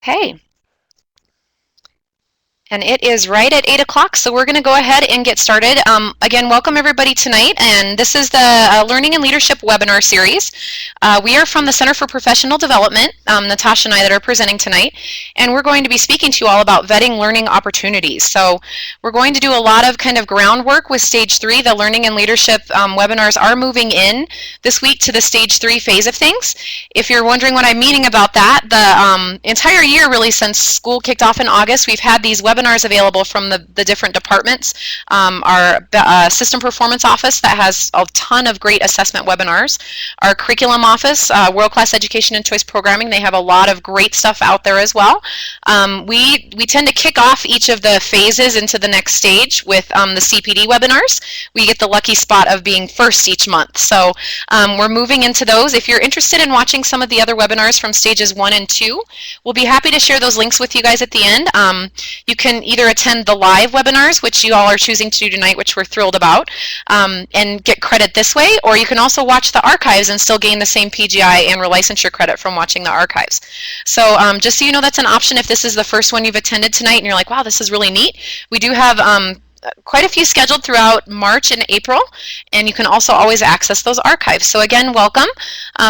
Okay. And it is right at 8 o'clock, so we're going to go ahead and get started. Again, welcome everybody tonight, and this is the Learning and Leadership webinar series. We are from the Center for Professional Development, Natasha and I that are presenting tonight, and we're going to be speaking to you all about vetting learning opportunities. So we're going to do a lot of kind of groundwork with Stage 3. The Learning and Leadership webinars are moving in this week to the Stage 3 phase of things. If you're wondering what I'm meaning about that, the entire year really since school kicked off in August, we've had these webinars available from the different departments. Our System Performance Office that has a ton of great assessment webinars. Our Curriculum Office, World Class Education and Choice Programming, they have a lot of great stuff out there as well. We tend to kick off each of the phases into the next stage with the CPD webinars. We get the lucky spot of being first each month. So we're moving into those. If you're interested in watching some of the other webinars from stages 1 and 2, we'll be happy to share those links with you guys at the end. You can either attend the live webinars, which you all are choosing to do tonight, which we're thrilled about, and get credit this way, or you can also watch the archives and still gain the same PGI and relicensure credit from watching the archives. So just so you know, that's an option if this is the first one you've attended tonight and you're like, wow, this is really neat. We do have quite a few scheduled throughout March and April, and you can also always access those archives. So again, welcome.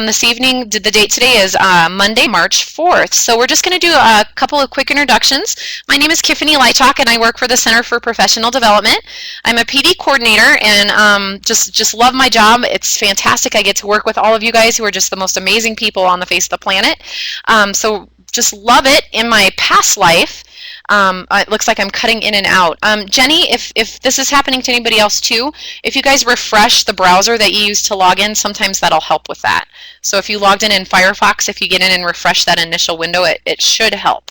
This evening, the date today is Monday, March 4th. So we're just going to do a couple of quick introductions. My name is Kiffany Lightock, and I work for the Center for Professional Development. I'm a PD coordinator, and just love my job. It's fantastic. I get to work with all of you guys who are just the most amazing people on the face of the planet. So just love it. In my past life, it looks like I'm cutting in and out. Jenny, if this is happening to anybody else too, if you guys refresh the browser that you use to log in, sometimes that'll help with that. So if you logged in Firefox, if you get in and refresh that initial window, it should help.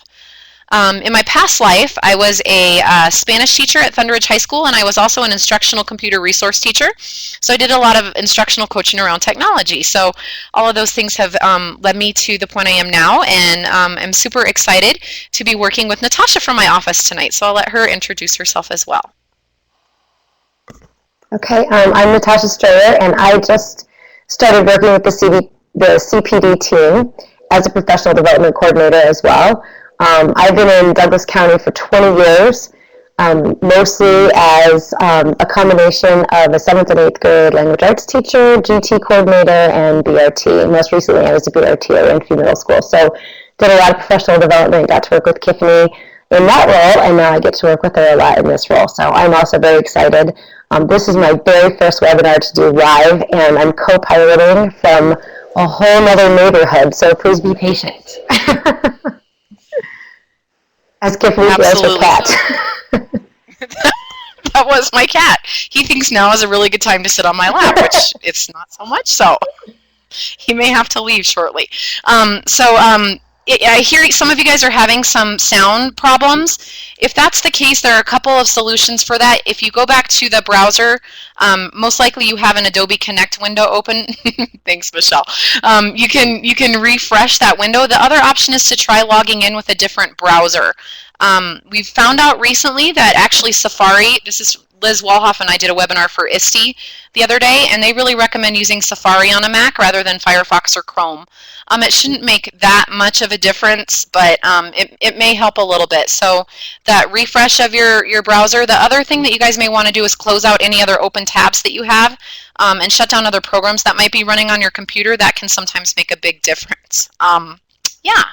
In my past life, I was a Spanish teacher at Thunder Ridge High School, and I was also an instructional computer resource teacher. So I did a lot of instructional coaching around technology. So all of those things have led me to the point I am now, and I'm super excited to be working with Natasha from my office tonight. So I'll let her introduce herself as well. Okay, I'm Natasha Strayer, and I just started working with the CPD team as a professional development coordinator as well. I've been in Douglas County for 20 years, mostly as a combination of a 7th and 8th grade language arts teacher, GT coordinator, and BRT. Most recently, I was a BRT at Renfrew Middle School. So did a lot of professional development, got to work with Kiffany in that role, and now I get to work with her a lot in this role. So I'm also very excited. This is my very first webinar to do live, and I'm co-piloting from a whole other neighborhood, so please be patient. As Kiffany was her cat. That was my cat. He thinks now is a really good time to sit on my lap, which it's not so much, so he may have to leave shortly. I hear some of you guys are having some sound problems. If that's the case, there are a couple of solutions for that. If you go back to the browser, most likely you have an Adobe Connect window open. Thanks, Michelle. You can refresh that window. The other option is to try logging in with a different browser. We've found out recently that actually Safari, this is Liz Walhoff and I did a webinar for ISTE the other day, and they really recommend using Safari on a Mac rather than Firefox or Chrome. It shouldn't make that much of a difference, but it may help a little bit. So that refresh of your browser. The other thing that you guys may want to do is close out any other open tabs that you have and shut down other programs that might be running on your computer. That can sometimes make a big difference. Yeah.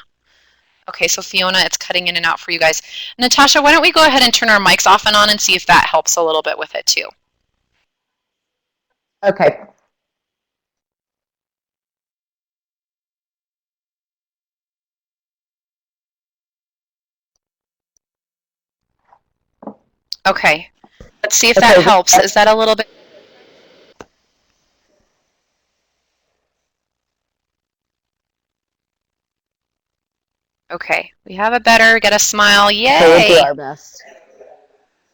Okay, so Fiona, it's cutting in and out for you guys. Natasha, why don't we go ahead and turn our mics off and on and see if that helps a little bit with it too. Okay. Okay, let's see if that helps. Is that a little bit? Okay, we have a better, get a smile, yay! We'll do our best.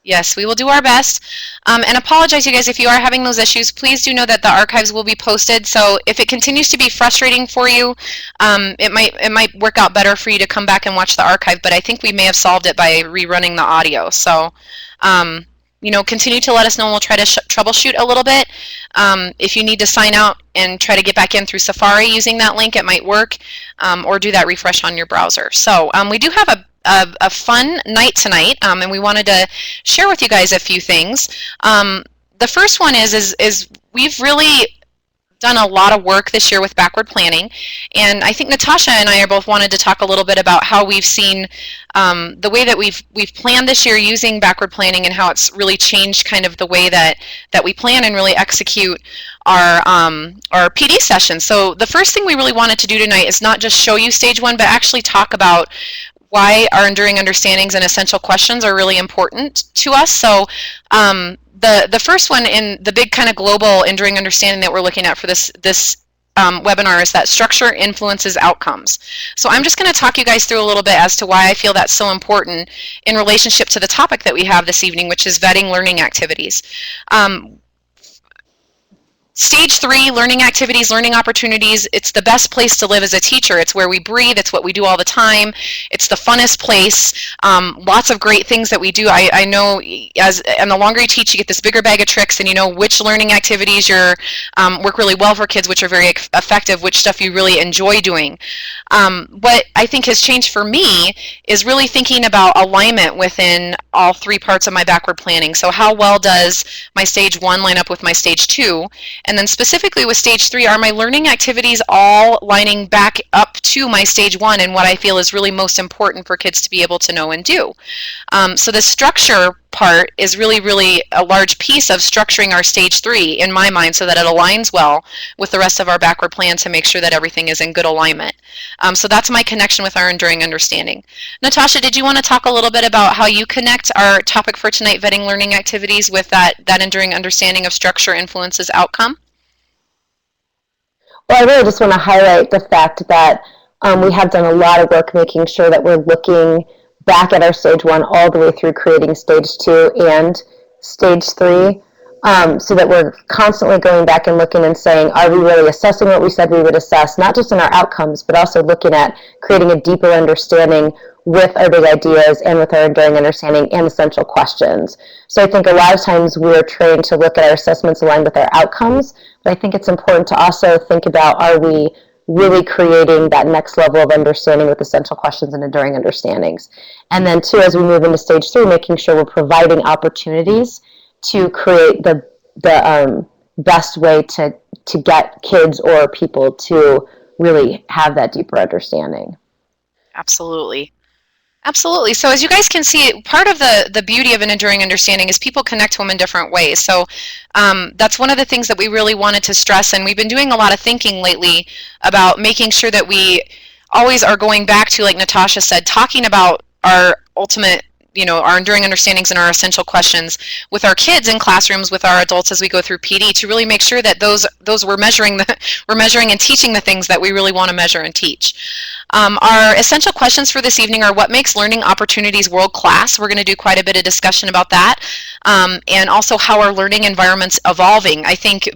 Yes, we will do our best. And apologize, you guys, if you are having those issues. Please do know that the archives will be posted. So if it continues to be frustrating for you, it might work out better for you to come back and watch the archive. But I think we may have solved it by rerunning the audio. So continue to let us know and we'll try to troubleshoot a little bit. If you need to sign out and try to get back in through Safari using that link, it might work, or do that refresh on your browser. So we do have a fun night tonight, and we wanted to share with you guys a few things. The first one is we've really done a lot of work this year with backward planning, and I think Natasha and I are both wanted to talk a little bit about how we've seen the way that we've planned this year using backward planning, and how it's really changed kind of the way that we plan and really execute our PD sessions. So the first thing we really wanted to do tonight is not just show you stage 1, but actually talk about why our enduring understandings and essential questions are really important to us. So the first one in the big kind of global enduring understanding that we're looking at for this webinar is that structure influences outcomes. So I'm just going to talk you guys through a little bit as to why I feel that's so important in relationship to the topic that we have this evening, which is vetting learning activities. Stage 3, learning activities, learning opportunities, it's the best place to live as a teacher. It's where we breathe, it's what we do all the time, it's the funnest place, lots of great things that we do. I know and the longer you teach, you get this bigger bag of tricks, and you know which learning activities work really well for kids, which are very effective, which stuff you really enjoy doing. What I think has changed for me is really thinking about alignment within all 3 parts of my backward planning. So how well does my stage 1 line up with my stage 2? And then specifically with stage 3, are my learning activities all lining back up to my stage 1 and what I feel is really most important for kids to be able to know and do? So the structure part is really, really a large piece of structuring our stage 3 in my mind, so that it aligns well with the rest of our backward plan to make sure that everything is in good alignment. So that's my connection with our enduring understanding. Natasha, did you want to talk a little bit about how you connect our topic for tonight, vetting learning activities, with that enduring understanding of structure influences outcome? Well, I really just want to highlight the fact that we have done a lot of work making sure that we're looking back at our stage 1 all the way through creating stage 2 and stage 3, so that we're constantly going back and looking and saying, are we really assessing what we said we would assess, not just in our outcomes, but also looking at creating a deeper understanding with our big ideas and with our enduring understanding and essential questions. So I think a lot of times we're trained to look at our assessments aligned with our outcomes, but I think it's important to also think about, are we really creating that next level of understanding with essential questions and enduring understandings? And then 2, as we move into stage 3, making sure we're providing opportunities to create the best way to get kids or people to really have that deeper understanding. Absolutely. Absolutely. So as you guys can see, part of the beauty of an enduring understanding is people connect to them in different ways. So that's one of the things that we really wanted to stress, and we've been doing a lot of thinking lately about making sure that we always are going back to, like Natasha said, talking about our ultimate, our enduring understandings and our essential questions with our kids in classrooms, with our adults as we go through PD, to really make sure that those we're measuring and teaching the things that we really want to measure and teach. Our essential questions for this evening are what makes learning opportunities world-class. We're going to do quite a bit of discussion about that, and also how are learning environments evolving. I think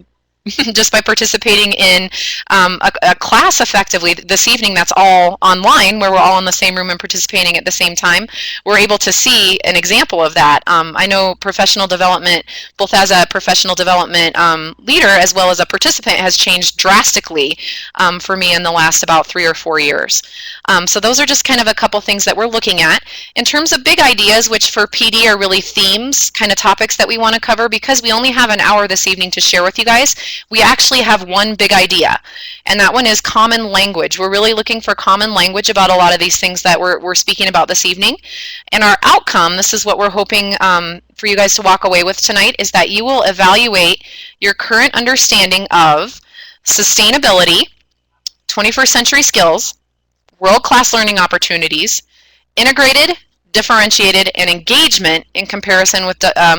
just by participating in a class effectively this evening that's all online, where we're all in the same room and participating at the same time, we're able to see an example of that. I know professional development, both as a professional development leader as well as a participant, has changed drastically for me in the last about 3 or 4 years. So those are just kind of a couple things that we're looking at. In terms of big ideas, which for PD are really themes, kind of topics that we want to cover, because we only have an hour this evening to share with you guys, we actually have one big idea, and that one is common language. We're really looking for common language about a lot of these things that we're speaking about this evening. And our outcome, this is what we're hoping for you guys to walk away with tonight, is that you will evaluate your current understanding of sustainability, 21st century skills, world-class learning opportunities, integrated, differentiated, and engagement in comparison with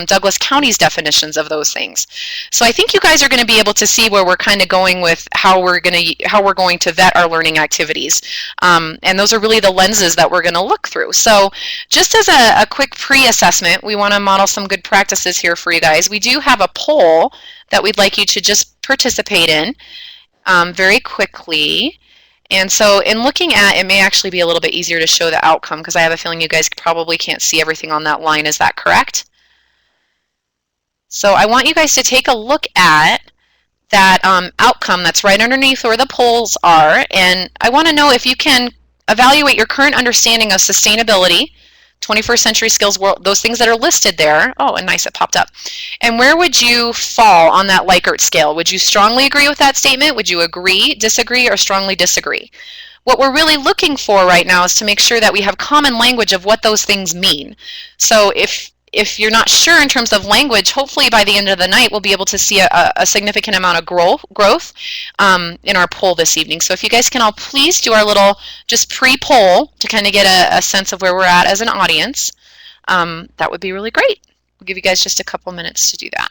Douglas County's definitions of those things. So I think you guys are going to be able to see where we're kind of going with how we're going to vet our learning activities, and those are really the lenses that we're going to look through. So just as a quick pre-assessment, we want to model some good practices here for you guys. We do have a poll that we'd like you to just participate in very quickly. And so in looking at, it may actually be a little bit easier to show the outcome, because I have a feeling you guys probably can't see everything on that line. Is that correct? So I want you guys to take a look at that outcome that's right underneath where the polls are, and I want to know if you can evaluate your current understanding of sustainability, 21st century skills, world, those things that are listed there. Oh, and nice, it popped up. And where would you fall on that Likert scale? Would you strongly agree with that statement? Would you agree, disagree, or strongly disagree? What we're really looking for right now is to make sure that we have common language of what those things mean. So if you're not sure in terms of language, hopefully by the end of the night we'll be able to see a significant amount of growth in our poll this evening. So if you guys can all please do our little just pre-poll to kind of get a sense of where we're at as an audience, that would be really great. We'll give you guys just a couple minutes to do that.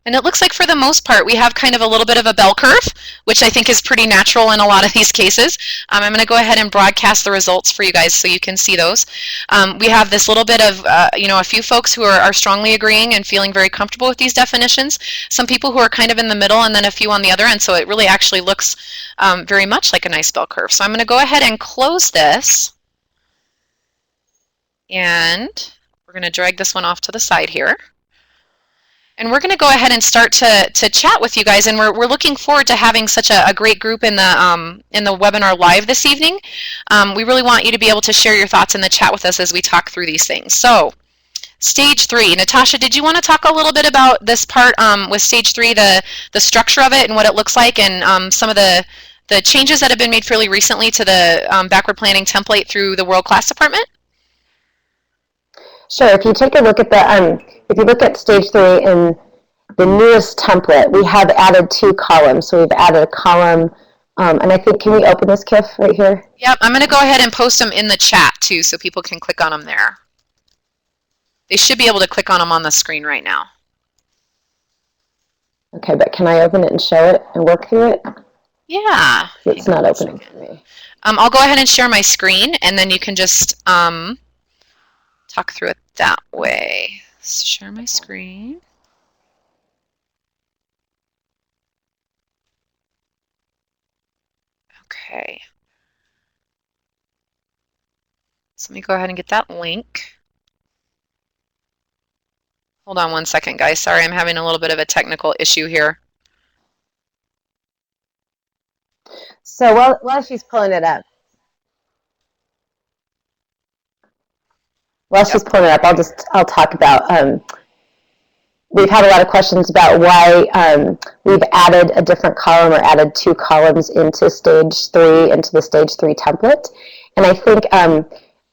And it looks like for the most part we have kind of a little bit of a bell curve, which I think is pretty natural in a lot of these cases. I'm going to go ahead and broadcast the results for you guys so you can see those. We have this little bit of, a few folks who are strongly agreeing and feeling very comfortable with these definitions, some people who are kind of in the middle, and then a few on the other end, so it really actually looks very much like a nice bell curve. So I'm going to go ahead and close this, and we're going to drag this one off to the side here. And we're going to go ahead and start to chat with you guys, and we're looking forward to having such a great group in the webinar live this evening. We really want you to be able to share your thoughts in the chat with us as we talk through these things. So, stage 3. Natasha, did you want to talk a little bit about this part with stage 3, the structure of it and what it looks like, and some of the changes that have been made fairly recently to the backward planning template through the World Class Department? Sure. If you take a look at if you look at stage 3 in the newest template, we have added 2 columns. So we've added a column, and I think, can we open this, Kif, right here? Yep, I'm going to go ahead and post them in the chat too, so people can click on them there. They should be able to click on them on the screen right now. Okay, but can I open it and show it and work through it? Yeah. It's not opening for me. I'll go ahead and share my screen, and then you can just talk through it that way. Share my screen. Okay. So let me go ahead and get that link. Hold on one second, guys. Sorry, I'm having a little bit of a technical issue here. So while she's pulling it up, I'll talk about, we've had a lot of questions about why we've added a different column or added 2 columns into stage 3, into the stage 3 template. And I think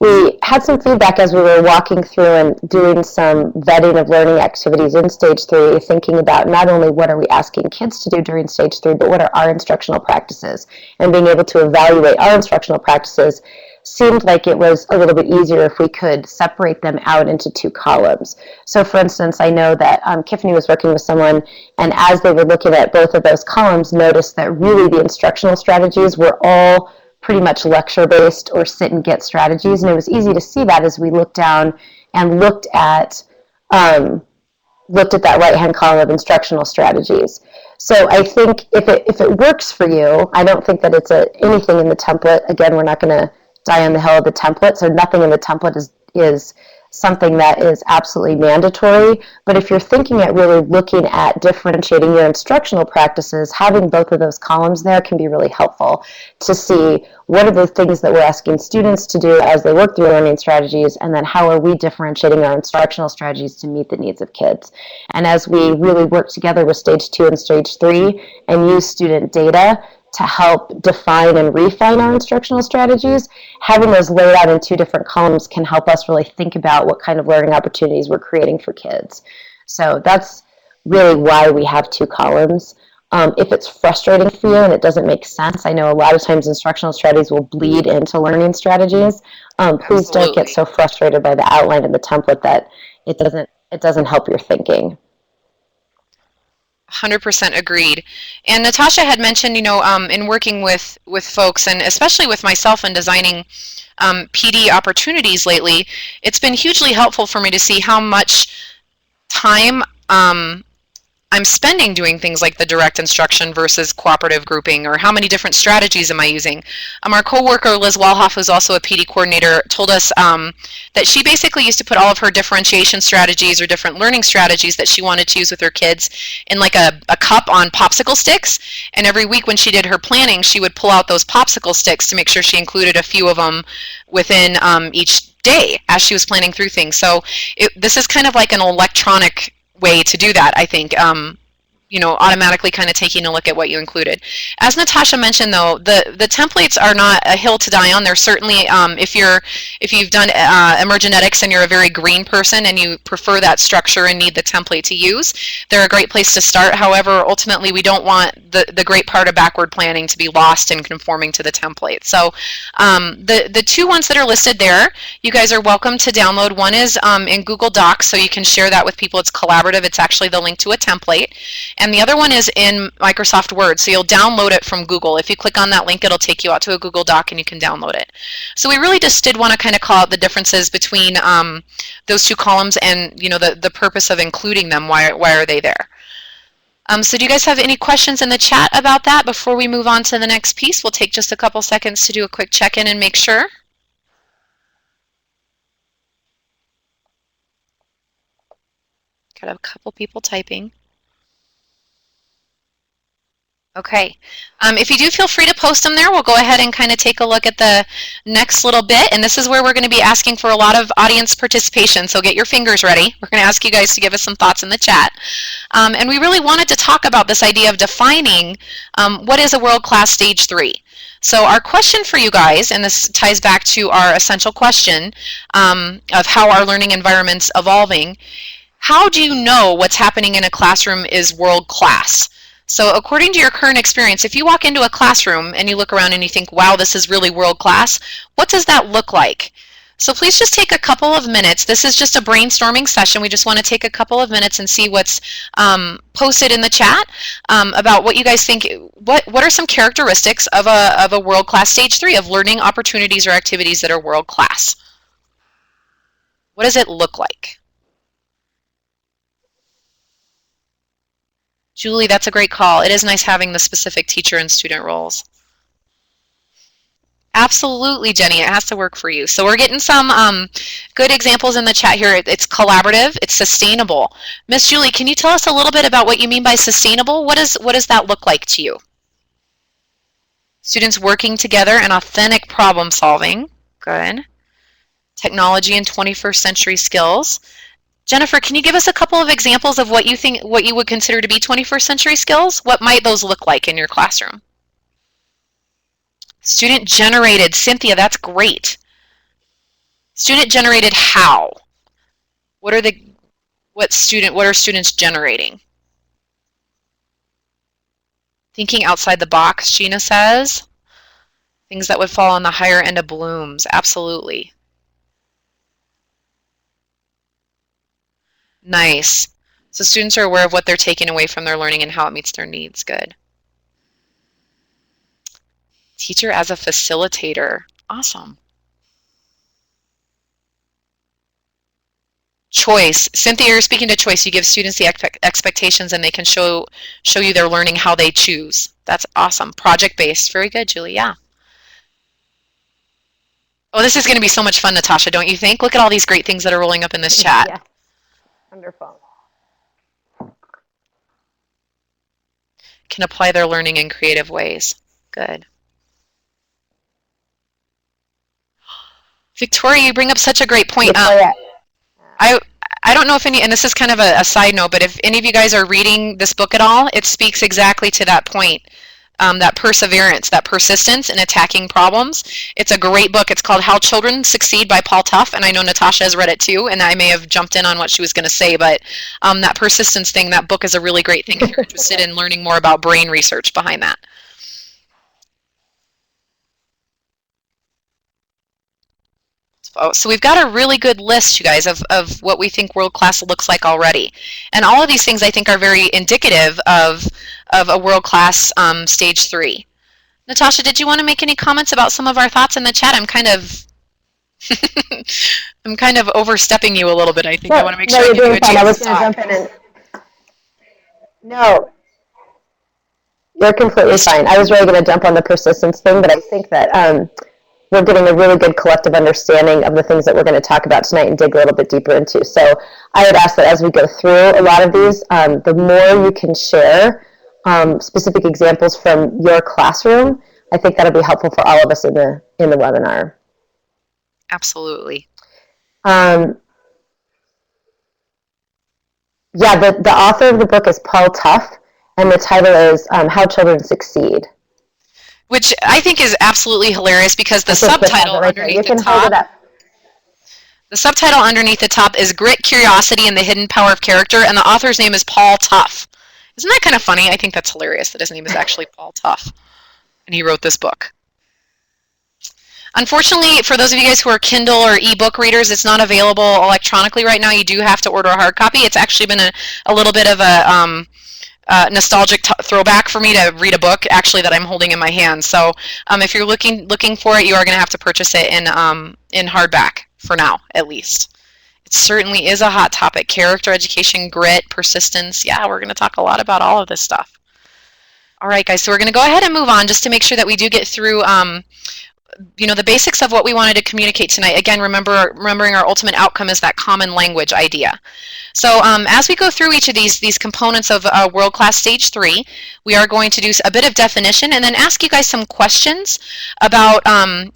we had some feedback as we were walking through and doing some vetting of learning activities in stage 3, thinking about not only what are we asking kids to do during stage 3, but what are our instructional practices, and being able to evaluate our instructional practices seemed like it was a little bit easier if we could separate them out into 2 columns. So for instance, I know that Tiffany was working with someone, and as they were looking at both of those columns, noticed that really the instructional strategies were all pretty much lecture-based or sit-and-get strategies, and it was easy to see that as we looked down and looked at that right-hand column of instructional strategies. So I think if it works for you, I don't think that it's anything in the template. Again, we're not going to die on the hill of the template, so nothing in the template is something that is absolutely mandatory. But if you're thinking at really looking at differentiating your instructional practices, having both of those columns there can be really helpful to see what are the things that we're asking students to do as they work through learning strategies, and then how are we differentiating our instructional strategies to meet the needs of kids. And as we really work together with stage 2 and stage 3 and use student data to help define and refine our instructional strategies, having those laid out in 2 different columns can help us really think about what kind of learning opportunities we're creating for kids. So that's really why we have 2 columns. If it's frustrating for you and it doesn't make sense, I know a lot of times instructional strategies will bleed into learning strategies. Please don't get so frustrated by the outline of the template that it doesn't help your thinking. 100% agreed. And Natasha had mentioned, in working with folks, and especially with myself in designing PD opportunities lately, it's been hugely helpful for me to see how much time I'm I'm spending doing things like the direct instruction versus cooperative grouping, or how many different strategies am I using. Our coworker Liz Walhoff, who's also a PD coordinator, told us that she basically used to put all of her differentiation strategies or different learning strategies that she wanted to use with her kids in like a cup on popsicle sticks, and every week when she did her planning, she would pull out those popsicle sticks to make sure she included a few of them within each day as she was planning through things. So this is kind of like an electronic way to do that, I think. You know, automatically kind of taking a look at what you included. As Natasha mentioned, though, the templates are not a hill to die on. They're certainly, if you've done emergenetics and you're a very green person and you prefer that structure and need the template to use, they're a great place to start. However, ultimately, we don't want the great part of backward planning to be lost in conforming to the template. So the two ones that are listed there, you guys are welcome to download. One is in Google Docs, so you can share that with people. It's collaborative. It's actually the link to a template. And the other one is in Microsoft Word, so you'll download it from Google. If you click on that link, it'll take you out to a Google Doc and you can download it. So we really just did want to kind of call out the differences between those two columns and, you know, the purpose of including them. Why are they there? So do you guys have any questions in the chat about that before we move on to the next piece? We'll take just a couple seconds to do a quick check-in and make sure. Got a couple people typing. Okay, if you do, feel free to post them there. We'll go ahead and kind of take a look at the next little bit, and this is where we're going to be asking for a lot of audience participation, so get your fingers ready. We're going to ask you guys to give us some thoughts in the chat. And we really wanted to talk about this idea of defining what is a world-class stage 3. So our question for you guys, and this ties back to our essential question of how our learning environment's evolving, how do you know what's happening in a classroom is world-class? So according to your current experience, if you walk into a classroom and you look around and you think, wow, this is really world-class, what does that look like? So please just take a couple of minutes. This is just a brainstorming session. We just want to take a couple of minutes and see what's posted in the chat about what you guys think. What are some characteristics of a world-class stage 3, of learning opportunities or activities that are world-class? What does it look like? Julie, that's a great call. It is nice having the specific teacher and student roles. Absolutely, Jenny. It has to work for you. So we're getting some good examples in the chat here. It's collaborative. It's sustainable. Miss Julie, can you tell us a little bit about what you mean by sustainable? What does that look like to you? Students working together and authentic problem solving. Good. Technology and 21st century skills. Jennifer, can you give us a couple of examples of what you would consider to be 21st century skills? What might those look like in your classroom? Student generated. Cynthia, that's great. Student generated how? What are students generating? Thinking outside the box, Gina says. Things that would fall on the higher end of Bloom's. Absolutely. Nice. So students are aware of what they're taking away from their learning and how it meets their needs. Good. Teacher as a facilitator. Awesome. Choice. Cynthia, you're speaking to choice. You give students the expectations and they can show you their learning how they choose. That's awesome. Project-based. Very good, Julie. Yeah. Oh, this is going to be so much fun, Natasha, don't you think? Look at all these great things that are rolling up in this chat. Yeah. Wonderful. Can apply their learning in creative ways. Good. Victoria, you bring up such a great point. I don't know if any, and this is kind of a side note, but if any of you guys are reading this book at all, it speaks exactly to that point. That perseverance, that persistence in attacking problems. It's a great book. It's called How Children Succeed by Paul Tough, and I know Natasha has read it too, and I may have jumped in on what she was going to say, but that persistence thing, that book is a really great thing if you're interested in learning more about brain research behind that. So we've got a really good list, you guys, of what we think world-class looks like already. And all of these things I think are very indicative of a world-class stage 3. Natasha, did you want to make any comments about some of our thoughts in the chat? I'm kind of I'm kind of overstepping you a little bit, I think. I want to make sure I give you a chance to talk. No, you're completely fine. I was really going to jump on the persistence thing, but I think that we're getting a really good collective understanding of the things that we're going to talk about tonight and dig a little bit deeper into. So I would ask that as we go through a lot of these, the more you can share specific examples from your classroom, I think that'll be helpful for all of us in the webinar. Absolutely. Yeah, the author of the book is Paul Tough, and the title is How Children Succeed. Which I think is absolutely hilarious because the subtitle underneath the top, the subtitle underneath the top is Grit, Curiosity, and the Hidden Power of Character, and the author's name is Paul Tough. Isn't that kind of funny? I think that's hilarious that his name is actually Paul Tough, and he wrote this book. Unfortunately, for those of you guys who are Kindle or ebook readers, it's not available electronically right now. You do have to order a hard copy. It's actually been a little bit of a nostalgic throwback for me to read a book actually that I'm holding in my hand. So if you're looking for it, you are going to have to purchase it in hardback for now, at least. It certainly is a hot topic. Character education, grit, persistence. Yeah, we're going to talk a lot about all of this stuff. All right, guys, so we're going to go ahead and move on just to make sure that we do get through the basics of what we wanted to communicate tonight. Again, remembering our ultimate outcome is that common language idea. So as we go through each of these components of World Class Stage 3, we are going to do a bit of definition and then ask you guys some questions about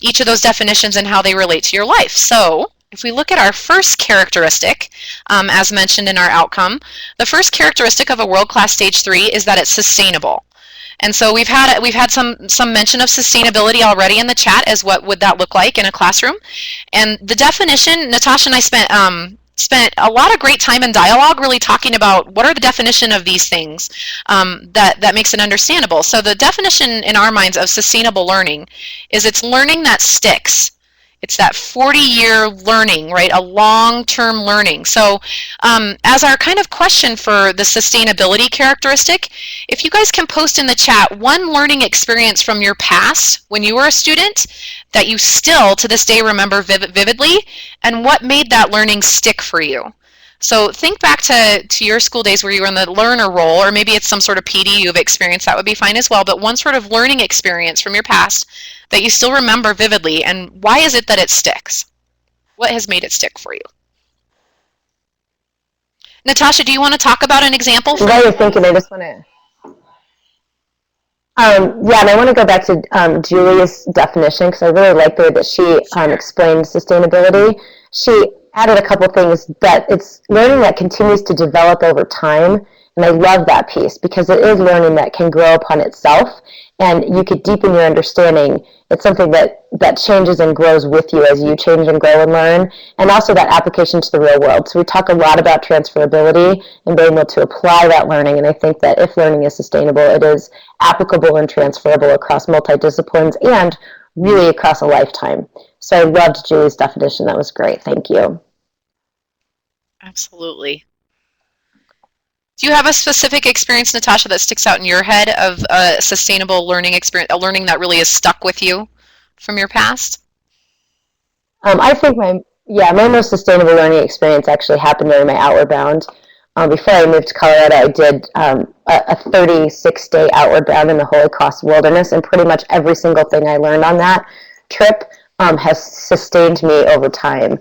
each of those definitions and how they relate to your life. So if we look at our first characteristic, as mentioned in our outcome, the first characteristic of a World Class Stage 3 is that it's sustainable. And so we've had some mention of sustainability already in the chat as what would that look like in a classroom. And the definition, Natasha and I spent a lot of great time in dialogue really talking about what are the definition of these things that makes it understandable. So the definition in our minds of sustainable learning is it's learning that sticks. It's that 40-year learning, right? A long-term learning. So as our kind of question for the sustainability characteristic, if you guys can post in the chat one learning experience from your past when you were a student that you still to this day remember vividly, and what made that learning stick for you. So think back to your school days where you were in the learner role, or maybe it's some sort of PD you've experienced, that would be fine as well, but one sort of learning experience from your past that you still remember vividly, and why is it that it sticks? What has made it stick for you? Natasha, do you want to talk about an example? While you're thinking, I just want to... yeah, and I want to go back to Julie's definition because I really like the way that she explained sustainability. She added a couple things that it's learning that continues to develop over time, and I love that piece because it is learning that can grow upon itself, and you could deepen your understanding. It's something that changes and grows with you as you change and grow and learn, and also that application to the real world. So we talk a lot about transferability and being able to apply that learning, and I think that if learning is sustainable, it is applicable and transferable across multidisciplines and really across a lifetime. So I loved Julie's definition. That was great. Thank you. Absolutely. Do you have a specific experience, Natasha, that sticks out in your head of a sustainable learning experience, a learning that really is stuck with you from your past? I think my most sustainable learning experience actually happened during my Outward Bound. Before I moved to Colorado, I did a 36-day Outward Bound in the Holy Cross Wilderness, and pretty much every single thing I learned on that trip has sustained me over time.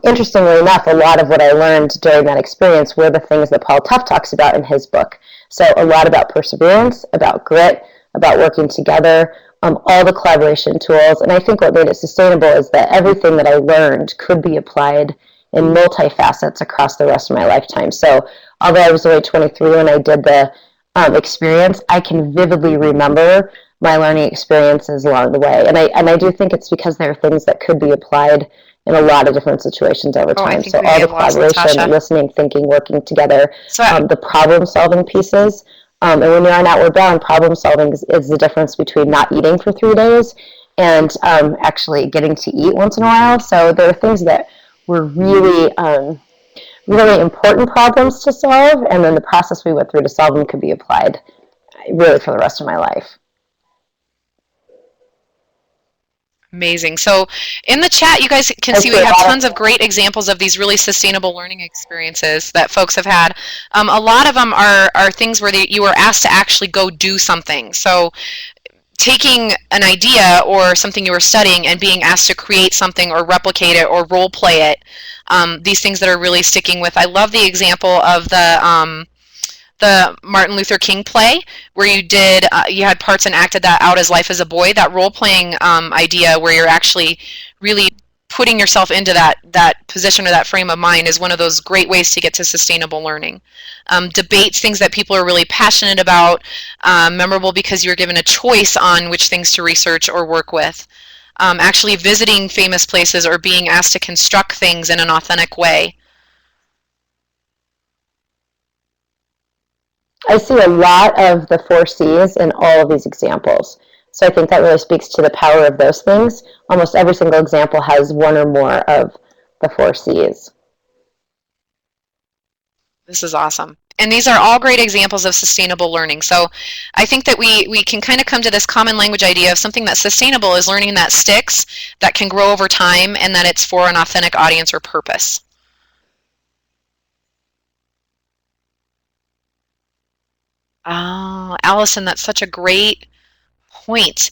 Interestingly enough, a lot of what I learned during that experience were the things that Paul Tough talks about in his book. So a lot about perseverance, about grit, about working together, all the collaboration tools. And I think what made it sustainable is that everything that I learned could be applied in multi-facets across the rest of my lifetime. So although I was only 23 when I did the experience, I can vividly remember my learning experiences along the way. And I do think it's because there are things that could be applied in a lot of different situations over time. So all the collaboration, listening, thinking, working together, the problem-solving pieces. And when you're on Outward Bound, problem-solving is the difference between not eating for 3 days and actually getting to eat once in a while. So there are things that were really, really important problems to solve, and then the process we went through to solve them could be applied really for the rest of my life. Amazing. So in the chat, you guys can I see see we a have lot tons of great examples of these really sustainable learning experiences that folks have had. A lot of them are things where you were asked to actually go do something. So taking an idea or something you were studying and being asked to create something or replicate it or role play it. These things that are really sticking with. I love the example of the Martin Luther King play where you had parts and acted that out as Life as a Boy. That role playing idea where you're actually really putting yourself into that position or that frame of mind is one of those great ways to get to sustainable learning. Debates, things that people are really passionate about, memorable because you were given a choice on which things to research or work with. Actually visiting famous places or being asked to construct things in an authentic way. I see a lot of the 4Cs in all of these examples. So I think that really speaks to the power of those things. Almost every single example has one or more of the 4Cs. This is awesome. And these are all great examples of sustainable learning. So I think that we can kind of come to this common language idea of something that's sustainable is learning that sticks, that can grow over time, and that it's for an authentic audience or purpose. Oh, Allison, that's such a great point.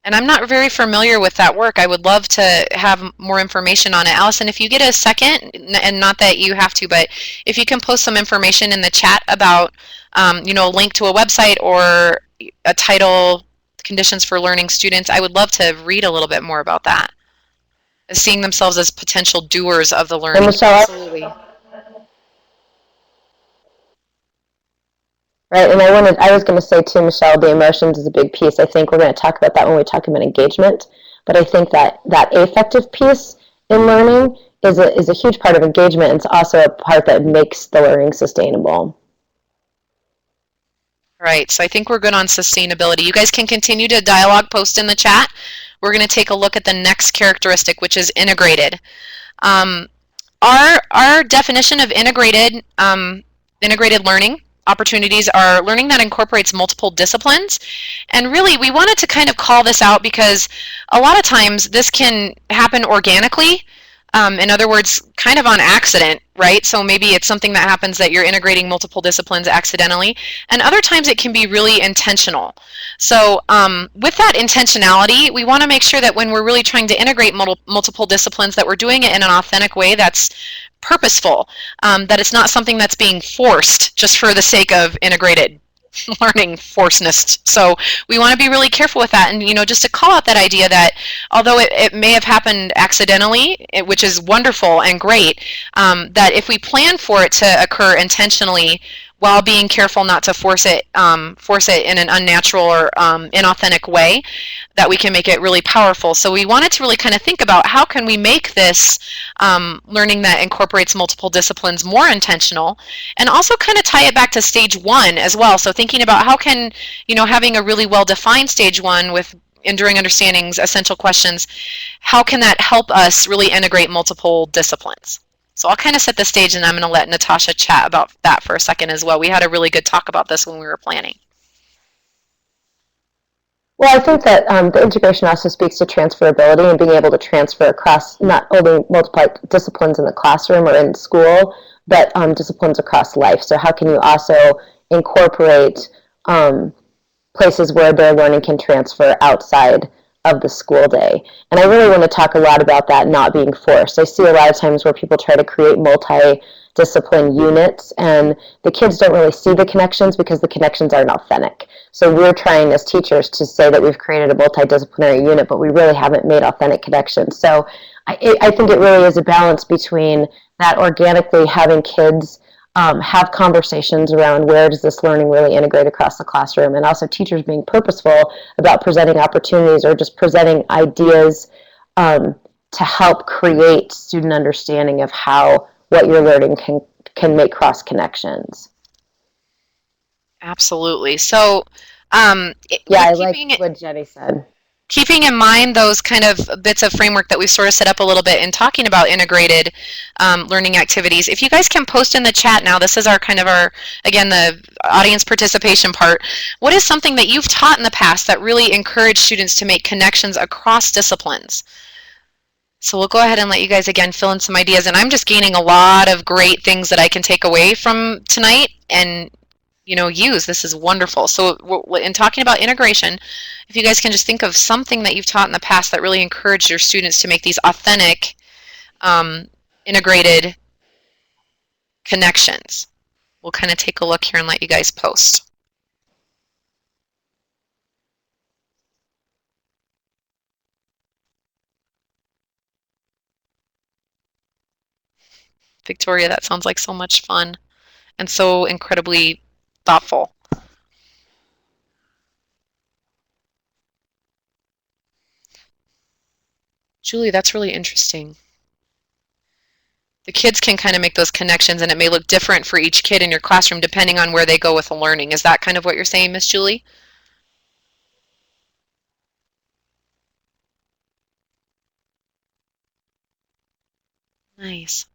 And I'm not very familiar with that work. I would love to have more information on it. Allison, if you get a second, and not that you have to, but if you can post some information in the chat about, a link to a website or a title, Conditions for Learning Students, I would love to read a little bit more about that. Seeing themselves as potential doers of the learning. Michelle, absolutely. Right, and I was going to say too, Michelle, the emotions is a big piece. I think we're going to talk about that when we talk about engagement. But I think that affective piece in learning is a huge part of engagement. It's also a part that makes the learning sustainable. Right, so I think we're good on sustainability. You guys can continue to dialogue post in the chat. We're going to take a look at the next characteristic, which is integrated. Our definition of integrated learning opportunities are learning that incorporates multiple disciplines. And really, we wanted to kind of call this out because a lot of times this can happen organically. In other words, kind of on accident, right? So maybe it's something that happens that you're integrating multiple disciplines accidentally, and other times it can be really intentional. So with that intentionality, we want to make sure that when we're really trying to integrate multiple disciplines, that we're doing it in an authentic way that's purposeful, that it's not something that's being forced just for the sake of integrated learning forceness. So we want to be really careful with that, and just to call out that idea that although it may have happened accidentally, which is wonderful and great, that if we plan for it to occur intentionally while being careful not to force it in an unnatural or inauthentic way, that we can make it really powerful. So we wanted to really kind of think about how can we make this learning that incorporates multiple disciplines more intentional, and also kind of tie it back to stage one as well. So thinking about how can, having a really well-defined stage one with enduring understandings, essential questions, how can that help us really integrate multiple disciplines? So I'll kind of set the stage, and I'm going to let Natasha chat about that for a second as well. We had a really good talk about this when we were planning. Well, I think that the integration also speaks to transferability and being able to transfer across not only multiple disciplines in the classroom or in school, but disciplines across life. So how can you also incorporate places where their learning can transfer outside of the school day? And I really want to talk a lot about that not being forced. I see a lot of times where people try to create multi-discipline units, and the kids don't really see the connections because the connections aren't authentic. So we're trying as teachers to say that we've created a multidisciplinary unit, but we really haven't made authentic connections. So I think it really is a balance between that organically having kids have conversations around where does this learning really integrate across the classroom, and also teachers being purposeful about presenting opportunities or just presenting ideas to help create student understanding of how what you're learning can make cross connections. Absolutely. So I like what Jenny said. keeping in mind those kind of bits of framework that we sort of set up a little bit in talking about integrated learning activities, if you guys can post in the chat now, this is our kind of our, again, the audience participation part. What is something that you've taught in the past that really encouraged students to make connections across disciplines? So we'll go ahead and let you guys again fill in some ideas, and I'm just gaining a lot of great things that I can take away from tonight and use. This is wonderful. So in talking about integration, if you guys can just think of something that you've taught in the past that really encouraged your students to make these authentic, integrated connections. We'll kind of take a look here and let you guys post. Victoria, that sounds like so much fun and so incredibly thoughtful. Julie, that's really interesting. The kids can kind of make those connections, and it may look different for each kid in your classroom depending on where they go with the learning. Is that kind of what you're saying, Miss Julie? Nice.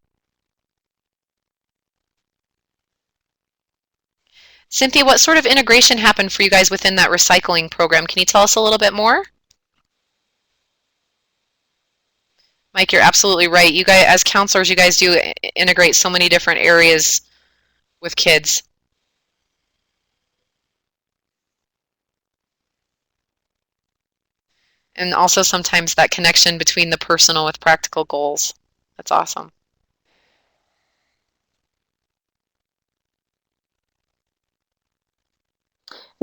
Cynthia, what sort of integration happened for you guys within that recycling program? Can you tell us a little bit more? Mike, you're absolutely right. You guys, as counselors, you guys do integrate so many different areas with kids. And also sometimes that connection between the personal with practical goals. That's awesome.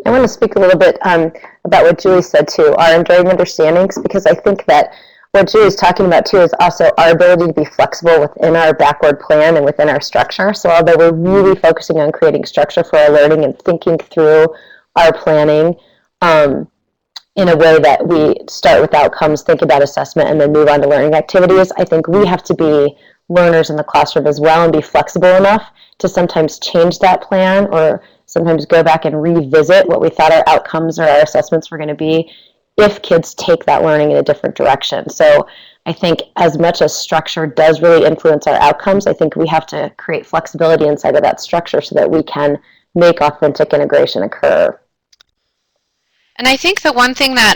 I want to speak a little bit about what Julie said too, our enduring understandings, because I think that what Julie's talking about too is also our ability to be flexible within our backward plan and within our structure. So although we're really focusing on creating structure for our learning and thinking through our planning in a way that we start with outcomes, think about assessment, and then move on to learning activities, I think we have to be learners in the classroom as well and be flexible enough to sometimes change that plan or sometimes go back and revisit what we thought our outcomes or our assessments were going to be if kids take that learning in a different direction. So I think as much as structure does really influence our outcomes, I think we have to create flexibility inside of that structure so that we can make authentic integration occur. And I think the one thing that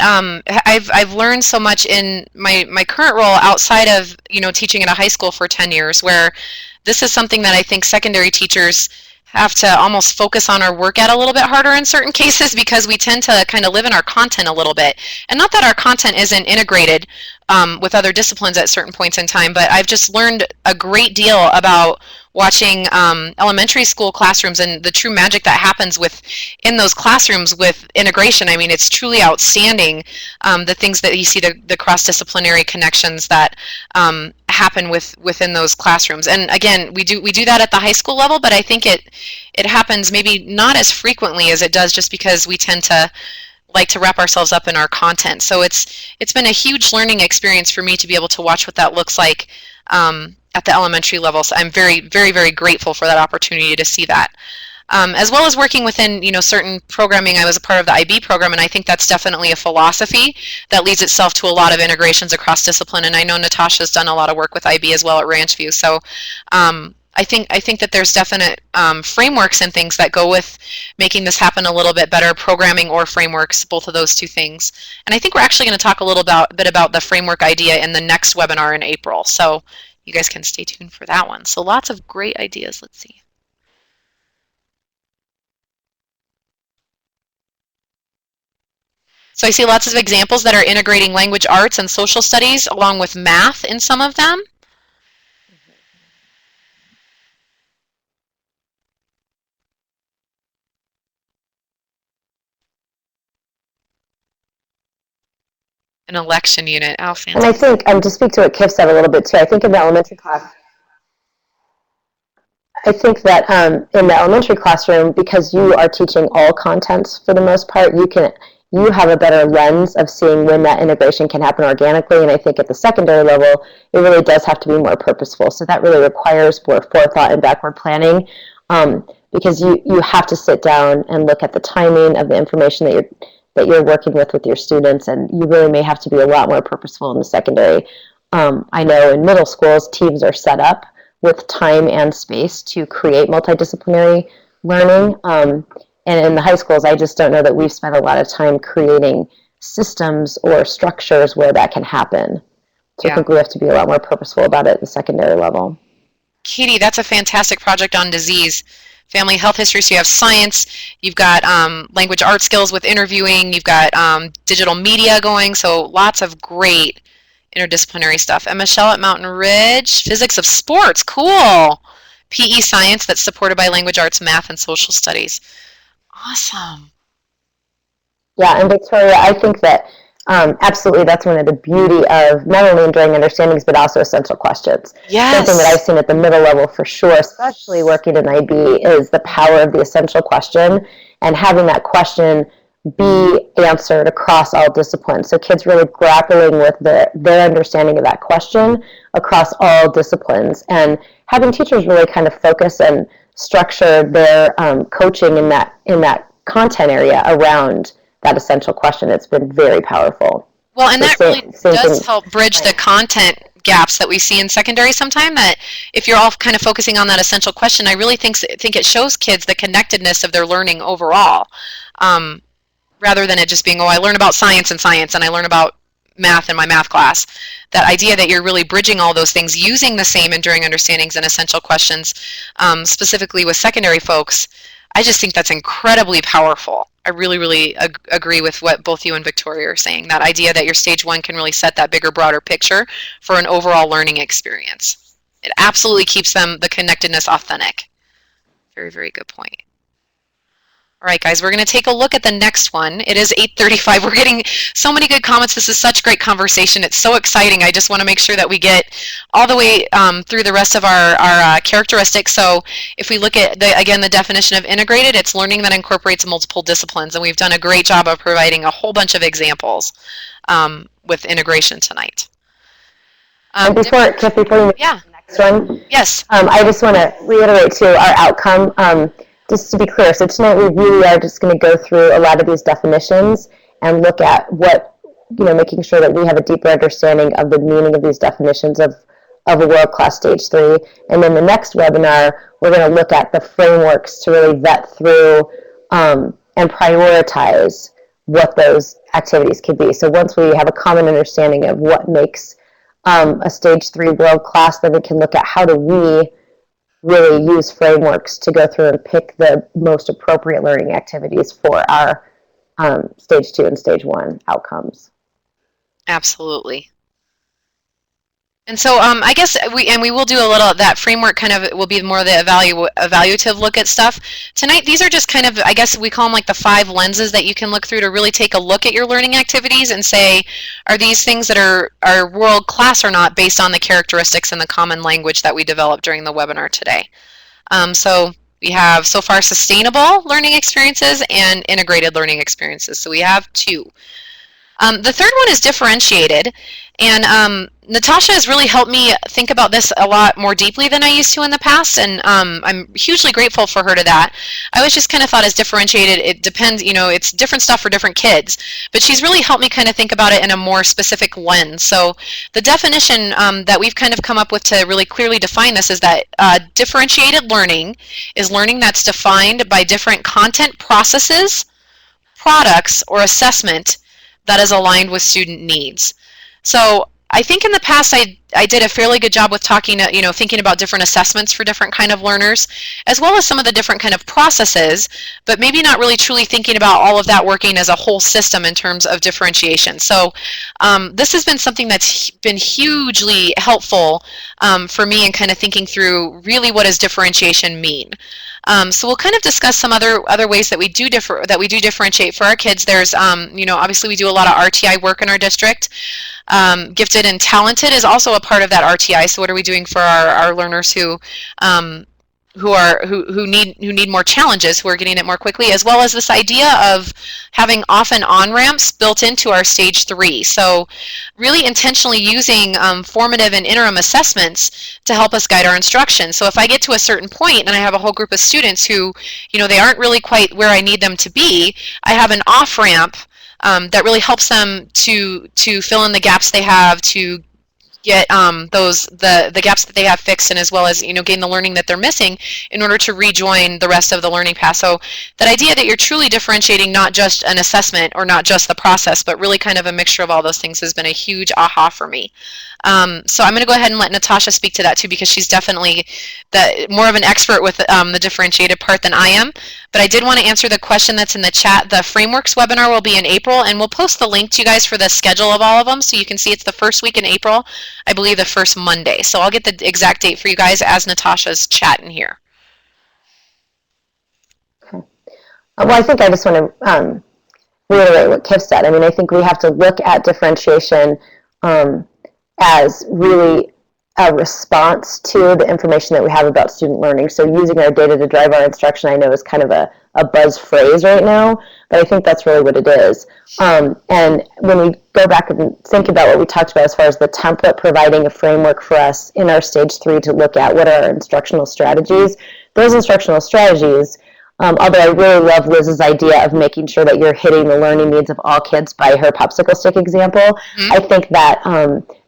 I've learned so much in my current role outside of teaching at a high school for 10 years, where this is something that I think secondary teachers have to almost focus on or work at a little bit harder in certain cases, because we tend to kind of live in our content a little bit. And not that our content isn't integrated with other disciplines at certain points in time, but I've just learned a great deal about watching elementary school classrooms and the true magic that happens in those classrooms with integration. I mean, it's truly outstanding, the things that you see, the cross-disciplinary connections that happen within those classrooms. And again, we do that at the high school level, but I think it happens maybe not as frequently as it does, just because we tend to like to wrap ourselves up in our content. So it's been a huge learning experience for me to be able to watch what that looks like at the elementary level. So I'm very, very, very grateful for that opportunity to see that. As well as working within certain programming. I was a part of the IB program, and I think that's definitely a philosophy that leads itself to a lot of integrations across discipline. And I know Natasha's done a lot of work with IB as well at Ranchview. So I think that there's definite frameworks and things that go with making this happen a little bit better, programming or frameworks, both of those two things. And I think we're actually going to talk a little bit about the framework idea in the next webinar in April. So you guys can stay tuned for that one. So lots of great ideas. Let's see. So I see lots of examples that are integrating language arts and social studies along with math in some of them. An election unit. Oh, fantastic. And I think, to speak to what Kif said a little bit too, I think in the elementary class, I think that in the elementary classroom, because you are teaching all contents for the most part, you have a better lens of seeing when that integration can happen organically. And I think at the secondary level, it really does have to be more purposeful. So that really requires more forethought and backward planning, because you have to sit down and look at the timing of the information that you're that you're working with your students, and you really may have to be a lot more purposeful in the secondary. I know in middle schools, teams are set up with time and space to create multidisciplinary learning. And in the high schools, I just don't know that we've spent a lot of time creating systems or structures where that can happen. So I think we have to be a lot more purposeful about it at the secondary level. Katie, that's a fantastic project on disease. Family health history, so you have science, you've got language art skills with interviewing, you've got digital media going, so lots of great interdisciplinary stuff. And Michelle at Mountain Ridge, physics of sports, cool. PE science that's supported by language arts, math, and social studies. Awesome. Yeah, and Victoria, I think that absolutely that's one of the beauty of not only enduring understandings, but also essential questions. Yes. Something that I've seen at the middle level for sure, especially working in IB, is the power of the essential question and having that question be answered across all disciplines. So kids really grappling with their understanding of that question across all disciplines, and having teachers really kind of focus and structure their coaching in that content area around that essential question. It's been very powerful. Well, and that really does help bridge the content gaps that we see in secondary sometimes, that if you're all kind of focusing on that essential question, I really think it shows kids the connectedness of their learning overall, rather than it just being, oh, I learn about science and I learn about math in my math class. That idea that you're really bridging all those things using the same enduring understandings and essential questions, specifically with secondary folks, I just think that's incredibly powerful. I really, really agree with what both you and Victoria are saying. That idea that your stage one can really set that bigger, broader picture for an overall learning experience. It absolutely keeps the connectedness authentic. Very, very good point. All right, guys, we're going to take a look at the next one. It is 8:35. We're getting so many good comments. This is such great conversation. It's so exciting. I just want to make sure that we get all the way through the rest of our characteristics. So if we look at, again, the definition of integrated, it's learning that incorporates multiple disciplines. And we've done a great job of providing a whole bunch of examples with integration tonight. And before you move to the next one, yes. I just want to reiterate, too, our outcome. Just to be clear, so tonight we really are just going to go through a lot of these definitions and look at what, making sure that we have a deeper understanding of the meaning of these definitions of a world-class stage 3. And then the next webinar, we're going to look at the frameworks to really vet through and prioritize what those activities could be. So once we have a common understanding of what makes a stage 3 world-class, then we can look at how do we really use frameworks to go through and pick the most appropriate learning activities for our stage 2 and stage 1 outcomes. Absolutely. And so I guess we will do a little, that framework kind of will be more of the evaluative look at stuff. Tonight, these are just kind of, I guess we call them like the 5 lenses that you can look through to really take a look at your learning activities and say, are these things that are world class or not based on the characteristics and the common language that we developed during the webinar today. So we have so far sustainable learning experiences and integrated learning experiences. So we have 2. The third one is differentiated, and Natasha has really helped me think about this a lot more deeply than I used to in the past, and I'm hugely grateful for her to that. I always just kind of thought as differentiated, it depends, it's different stuff for different kids, but she's really helped me kind of think about it in a more specific lens. So the definition that we've kind of come up with to really clearly define this is that differentiated learning is learning that's defined by different content processes, products, or assessment that is aligned with student needs. So I think in the past I did a fairly good job with talking, thinking about different assessments for different kind of learners, as well as some of the different kind of processes, but maybe not really truly thinking about all of that working as a whole system in terms of differentiation. So this has been something that's been hugely helpful for me in kind of thinking through really what does differentiation mean. So we'll kind of discuss some other ways that we do differentiate for our kids. There's, obviously we do a lot of RTI work in our district. Gifted and talented is also a part of that RTI. So what are we doing for our learners who need more challenges, who are getting it more quickly, as well as this idea of having off and on ramps built into our stage 3. So really intentionally using formative and interim assessments to help us guide our instruction. So if I get to a certain point and I have a whole group of students who, they aren't really quite where I need them to be, I have an off ramp that really helps them to fill in the gaps they have, to get the gaps that they have fixed, and as well as gain the learning that they're missing in order to rejoin the rest of the learning path. So that idea that you're truly differentiating not just an assessment or not just the process, but really kind of a mixture of all those things has been a huge aha for me. So I'm going to go ahead and let Natasha speak to that too, because she's definitely more of an expert with the differentiated part than I am. But I did want to answer the question that's in the chat. The frameworks webinar will be in April, and we'll post the link to you guys for the schedule of all of them, so you can see it's the first week in April, I believe the first Monday. So I'll get the exact date for you guys as Natasha's chatting here. Okay. Well, I think I just want to reiterate what Kif said. I mean, I think we have to look at differentiation as really a response to the information that we have about student learning. So using our data to drive our instruction, I know, is kind of a buzz phrase right now, but I think that's really what it is. And when we go back and think about what we talked about as far as the template providing a framework for us in our stage 3 to look at what are our instructional strategies, those instructional strategies, although I really love Liz's idea of making sure that you're hitting the learning needs of all kids by her popsicle stick example, I think that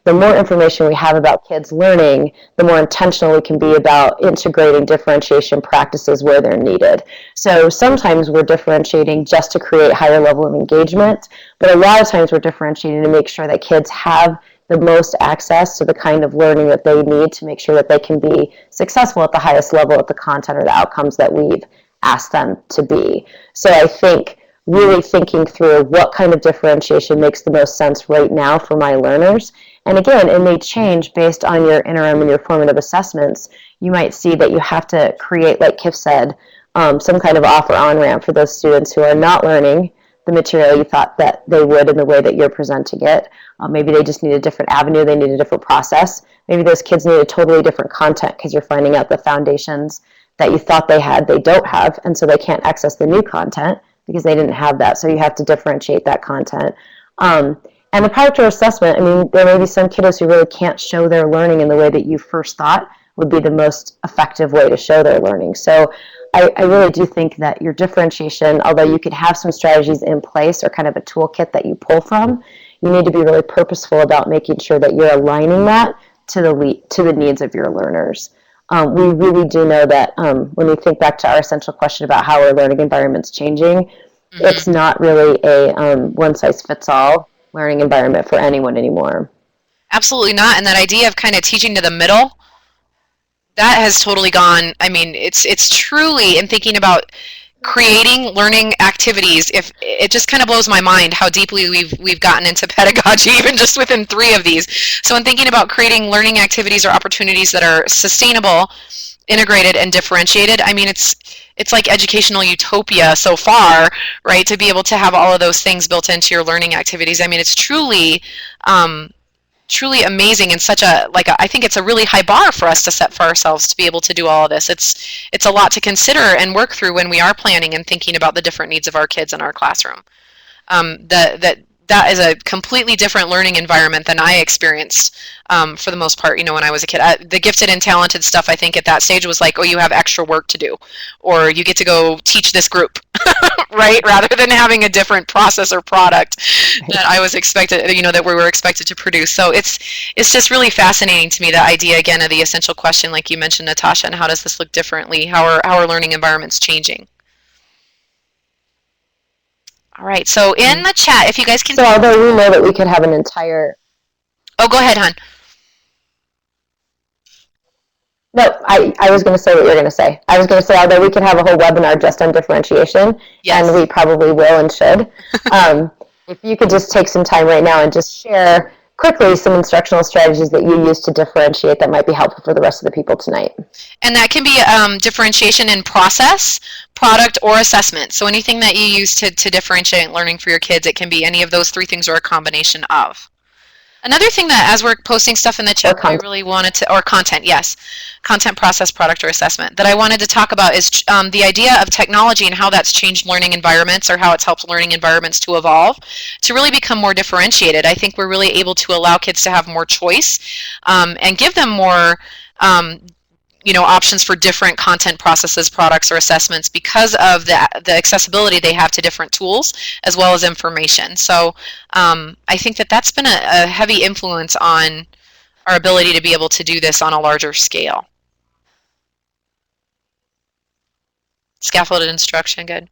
the more information we have about kids learning, the more intentional we can be about integrating differentiation practices where they're needed. So sometimes we're differentiating just to create higher level of engagement, but a lot of times we're differentiating to make sure that kids have the most access to the kind of learning that they need to make sure that they can be successful at the highest level at the content or the outcomes that we've asked them to be. So I think really thinking through what kind of differentiation makes the most sense right now for my learners. And again, it may change based on your interim and your formative assessments. You might see that you have to create, like Kif said, some kind of off or on-ramp for those students who are not learning the material you thought that they would in the way that you're presenting it. Maybe they just need a different avenue, they need a different process. Maybe those kids need a totally different content because you're finding out the foundations that you thought they had, they don't have, and so they can't access the new content because they didn't have that, so you have to differentiate that content. And the product or assessment, I mean, there may be some kiddos who really can't show their learning in the way that you first thought would be the most effective way to show their learning. So I really do think that your differentiation, although you could have some strategies in place or kind of a toolkit that you pull from, you need to be really purposeful about making sure that you're aligning that to the needs of your learners. We really do know that when we think back to our essential question about how our learning environment's changing, it's not really a one-size-fits-all learning environment for anyone anymore. Absolutely not. And that idea of kind of teaching to the middle, that has totally gone. I mean, it's truly, in thinking about creating learning activities, if it just kind of blows my mind how deeply we've gotten into pedagogy, even just within 3 of these. So in thinking about creating learning activities or opportunities that are sustainable, integrated, and differentiated, I mean, it's like educational utopia so far, right? To be able to have all of those things built into your learning activities. I mean, it's truly truly amazing, and such a I think it's a really high bar for us to set for ourselves to be able to do all of this. It's a lot to consider and work through when we are planning and thinking about the different needs of our kids in our classroom. That is a completely different learning environment than I experienced for the most part, when I was a kid. The gifted and talented stuff, I think at that stage was like, oh, you have extra work to do, or you get to go teach this group, right? Rather than having a different process or product that I was expected, that we were expected to produce. So it's just really fascinating to me, the idea, again, of the essential question, like you mentioned, Natasha, and how does this look differently? How are learning environments changing? All right, so in the chat, if you guys can... So although we know that we could have an entire... Oh, go ahead, hon. No, I was going to say what you're going to say. I was going to say, although we could have a whole webinar just on differentiation, yes, and we probably will and should, if you could just take some time right now and just share quickly some instructional strategies that you use to differentiate that might be helpful for the rest of the people tonight. And that can be differentiation in process, product, or assessment. So anything that you use to differentiate learning for your kids, it can be any of those 3 things or a combination of. Another thing that, as we're posting stuff in the chat, I really wanted to, or content, yes, content, process, product, or assessment, that I wanted to talk about is the idea of technology and how that's changed learning environments, or how it's helped learning environments to evolve, to really become more differentiated. I think we're really able to allow kids to have more choice and give them more options for different content processes, products, or assessments because of the accessibility they have to different tools as well as information. So I think that that's been a heavy influence on our ability to be able to do this on a larger scale. Scaffolded instruction, good.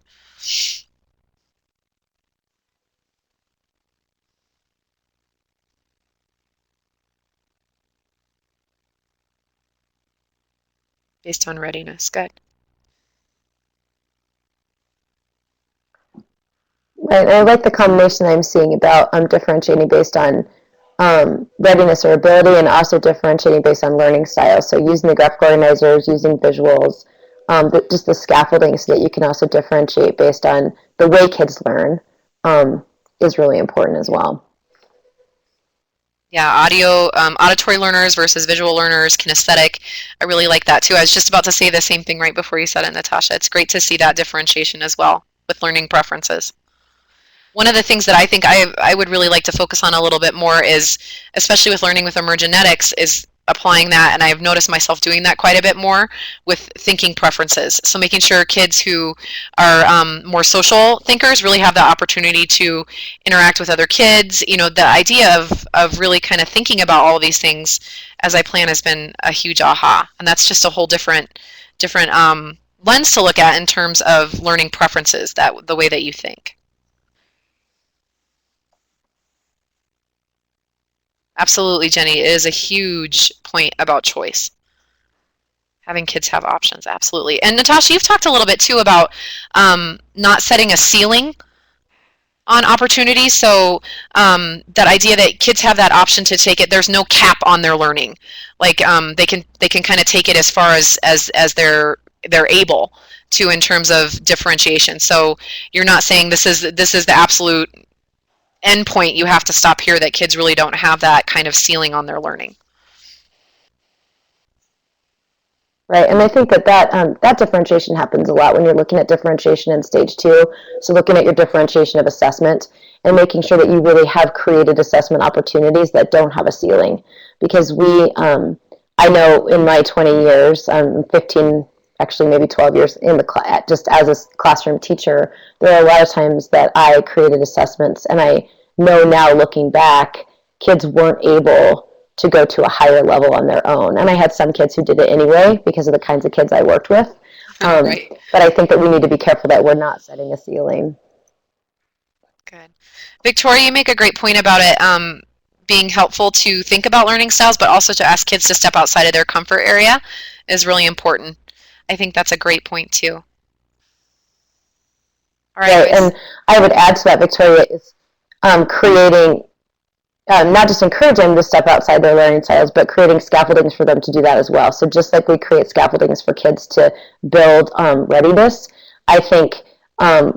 Based on readiness, good. Right, I like the combination I'm seeing about differentiating based on readiness or ability, and also differentiating based on learning styles. So using the graphic organizers, using visuals, just the scaffolding, so that you can also differentiate based on the way kids learn, is really important as well. Yeah, auditory learners versus visual learners, kinesthetic. I really like that too. I was just about to say the same thing right before you said it, Natasha. It's great to see that differentiation as well with learning preferences. One of the things that I think I would really like to focus on a little bit more is, especially with learning with emergenetics, is applying that, and I've noticed myself doing that quite a bit more with thinking preferences. So making sure kids who are more social thinkers really have the opportunity to interact with other kids. The idea of really kind of thinking about all of these things as I plan has been a huge aha, and that's just a whole different lens to look at in terms of learning preferences, the way that you think. Absolutely, Jenny. It is a huge point about choice. Having kids have options, absolutely. And Natasha, you've talked a little bit too about not setting a ceiling on opportunities. So that idea that kids have that option to take it, there's no cap on their learning. Like they can kind of take it as far as they're able to in terms of differentiation. So you're not saying this is the absolute endpoint, you have to stop here, that kids really don't have that kind of ceiling on their learning. Right, and I think that differentiation happens a lot when you're looking at differentiation in stage 2. So looking at your differentiation of assessment and making sure that you really have created assessment opportunities that don't have a ceiling. Because I know in my 20 years, 15, actually maybe 12 years in the just as a classroom teacher, there are a lot of times that I created assessments, and I know now, looking back, kids weren't able to go to a higher level on their own. And I had some kids who did it anyway because of the kinds of kids I worked with. Right. But I think that we need to be careful that we're not setting a ceiling. Good. Victoria, you make a great point about it being helpful to think about learning styles, but also to ask kids to step outside of their comfort area is really important. I think that's a great point too. All right, and I would add to that, Victoria, is creating, not just encouraging them to step outside their learning styles, but creating scaffoldings for them to do that as well. So just like we create scaffoldings for kids to build readiness, I think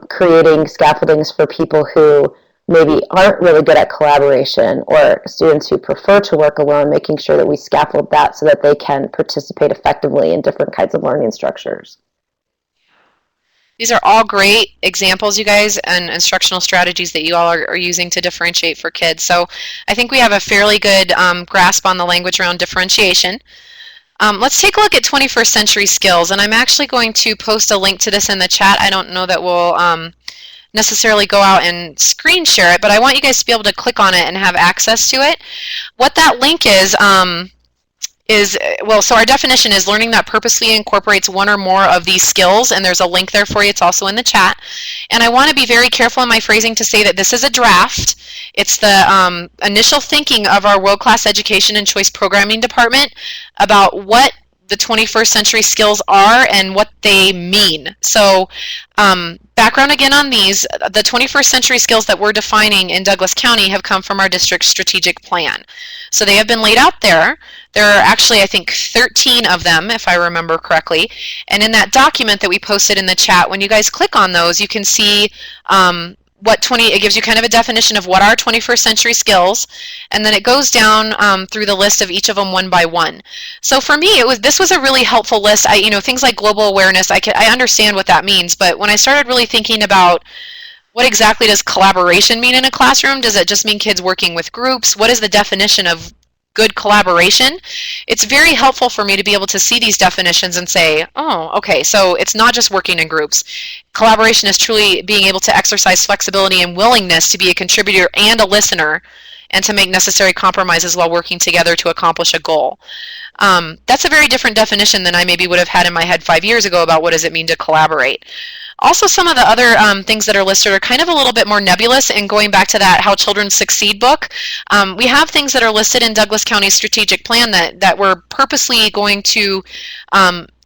creating scaffoldings for people who maybe aren't really good at collaboration, or students who prefer to work alone, making sure that we scaffold that so that they can participate effectively in different kinds of learning structures. These are all great examples, you guys, and instructional strategies that you all are using to differentiate for kids. So I think we have a fairly good grasp on the language around differentiation. Let's take a look at 21st century skills, and I'm actually going to post a link to this in the chat. I don't know that we'll necessarily go out and screen share it, but I want you guys to be able to click on it and have access to it. What that link is, well, so our definition is learning that purposely incorporates one or more of these skills, and there's a link there for you. It's also in the chat. And I want to be very careful in my phrasing to say that this is a draft. It's the initial thinking of our world-class education and choice programming department about what the 21st century skills are and what they mean. So background again on these, the 21st century skills that we're defining in Douglas County have come from our district's strategic plan. So they have been laid out there. There are actually, I think, 13 of them, if I remember correctly. And in that document that we posted in the chat, when you guys click on those, you can see it gives you kind of a definition of what are 21st century skills, and then it goes down through the list of each of them one by one. So for me, this was a really helpful list. Things like global awareness, I understand what that means, but when I started really thinking about what exactly does collaboration mean in a classroom, does it just mean kids working with groups? What is the definition of good collaboration, it's very helpful for me to be able to see these definitions and say, oh, okay, so it's not just working in groups. Collaboration is truly being able to exercise flexibility and willingness to be a contributor and a listener, and to make necessary compromises while working together to accomplish a goal. That's a very different definition than I maybe would have had in my head 5 years ago about what does it mean to collaborate. Also, some of the other things that are listed are kind of a little bit more nebulous, and going back to that How Children Succeed book, we have things that are listed in Douglas County's strategic plan that we're purposely going to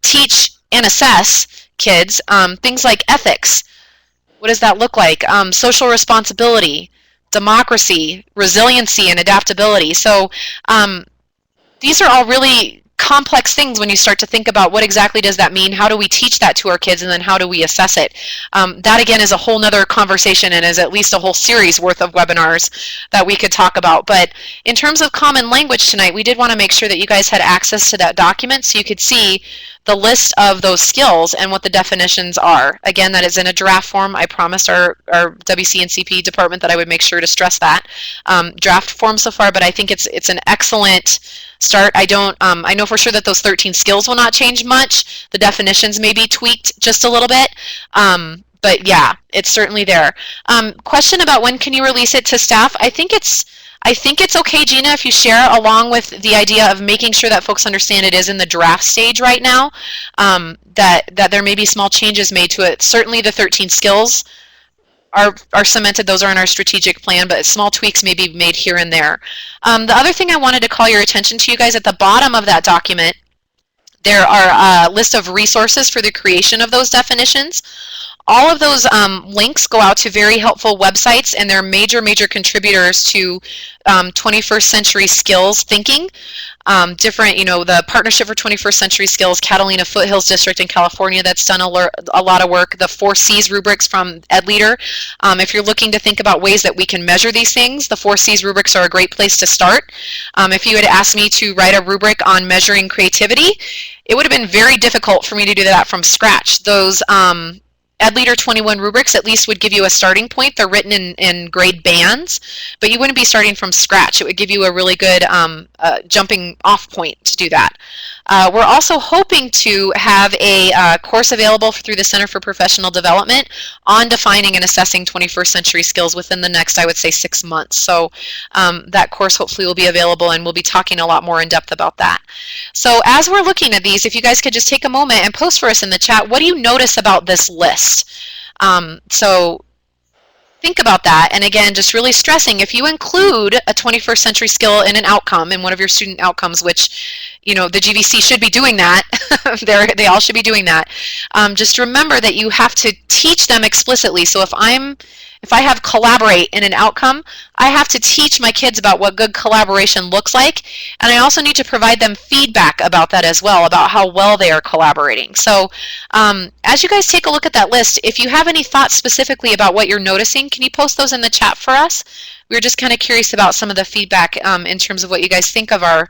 teach and assess kids, things like ethics. What does that look like? Social responsibility, democracy, resiliency, and adaptability. So these are all really complex things when you start to think about what exactly does that mean, how do we teach that to our kids, and then how do we assess it. That again is a whole nother conversation and is at least a whole series worth of webinars that we could talk about. But in terms of common language tonight, we did want to make sure that you guys had access to that document so you could see the list of those skills and what the definitions are. Again, that is in a draft form. I promised our WCNCP department that I would make sure to stress that. Draft form so far, but I think it's an excellent start. I know for sure that those 13 skills will not change much. The definitions may be tweaked just a little bit. But yeah, it's certainly there. Question about when can you release it to staff? I think it's okay, Gina, if you share along with the idea of making sure that folks understand it is in the draft stage right now, that there may be small changes made to it. Certainly the 13 skills are cemented. Those are in our strategic plan, but small tweaks may be made here and there. The other thing I wanted to call your attention to, you guys, at the bottom of that document, there are a list of resources for the creation of those definitions. All of those links go out to very helpful websites, and they're major contributors to 21st century skills thinking. The Partnership for 21st Century Skills, Catalina Foothills District in California, that's done a lot of work. The 4 C's rubrics from EdLeader. If you're looking to think about ways that we can measure these things, the 4 C's rubrics are a great place to start. If you had asked me to write a rubric on measuring creativity, it would have been very difficult for me to do that from scratch. Those EdLeader 21 rubrics at least would give you a starting point. They're written in grade bands, but you wouldn't be starting from scratch. It would give you a really good jumping off point to do that. We're also hoping to have a course available through the Center for Professional Development on defining and assessing 21st century skills within the next, I would say, 6 months. So that course hopefully will be available, and we'll be talking a lot more in depth about that. So as we're looking at these, if you guys could just take a moment and post for us in the chat, what do you notice about this list? So think about that, and again, just really stressing, if you include a 21st century skill in an outcome, in one of your student outcomes, which, the GVC should be doing that, they all should be doing that, just remember that you have to teach them explicitly. So if I have collaborate in an outcome, I have to teach my kids about what good collaboration looks like, and I also need to provide them feedback about that as well, about how well they are collaborating. So as you guys take a look at that list, if you have any thoughts specifically about what you're noticing, can you post those in the chat for us? We were just kind of curious about some of the feedback in terms of what you guys think of our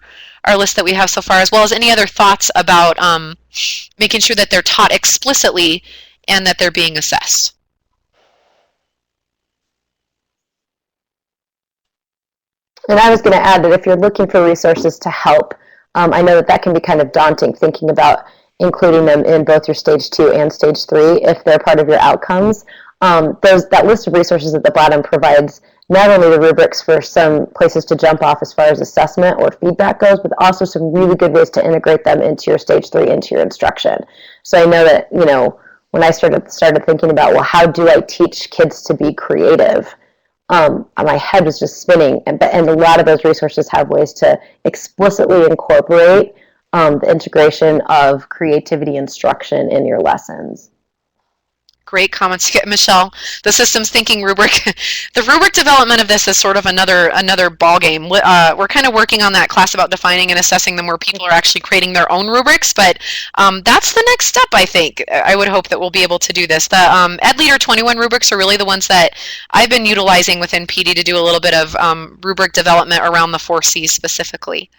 list that we have so far, as well as any other thoughts about making sure that they're taught explicitly and that they're being assessed. And I was going to add that if you're looking for resources to help, I know that can be kind of daunting, thinking about including them in both your stage 2 and stage 3 if they're part of your outcomes. That list of resources at the bottom provides not only the rubrics for some places to jump off as far as assessment or feedback goes, but also some really good ways to integrate them into your stage 3, into your instruction. So I know that, when I started thinking about, well, how do I teach kids to be creative? My head was just spinning, and a lot of those resources have ways to explicitly incorporate the integration of creativity instruction in your lessons. Great comments, Michelle. The systems thinking rubric. The rubric development of this is sort of another ball game. We're kind of working on that class about defining and assessing them, where people are actually creating their own rubrics, but that's the next step, I think. I would hope that we'll be able to do this. The EdLeader 21 rubrics are really the ones that I've been utilizing within PD to do a little bit of rubric development around the 4 C's specifically.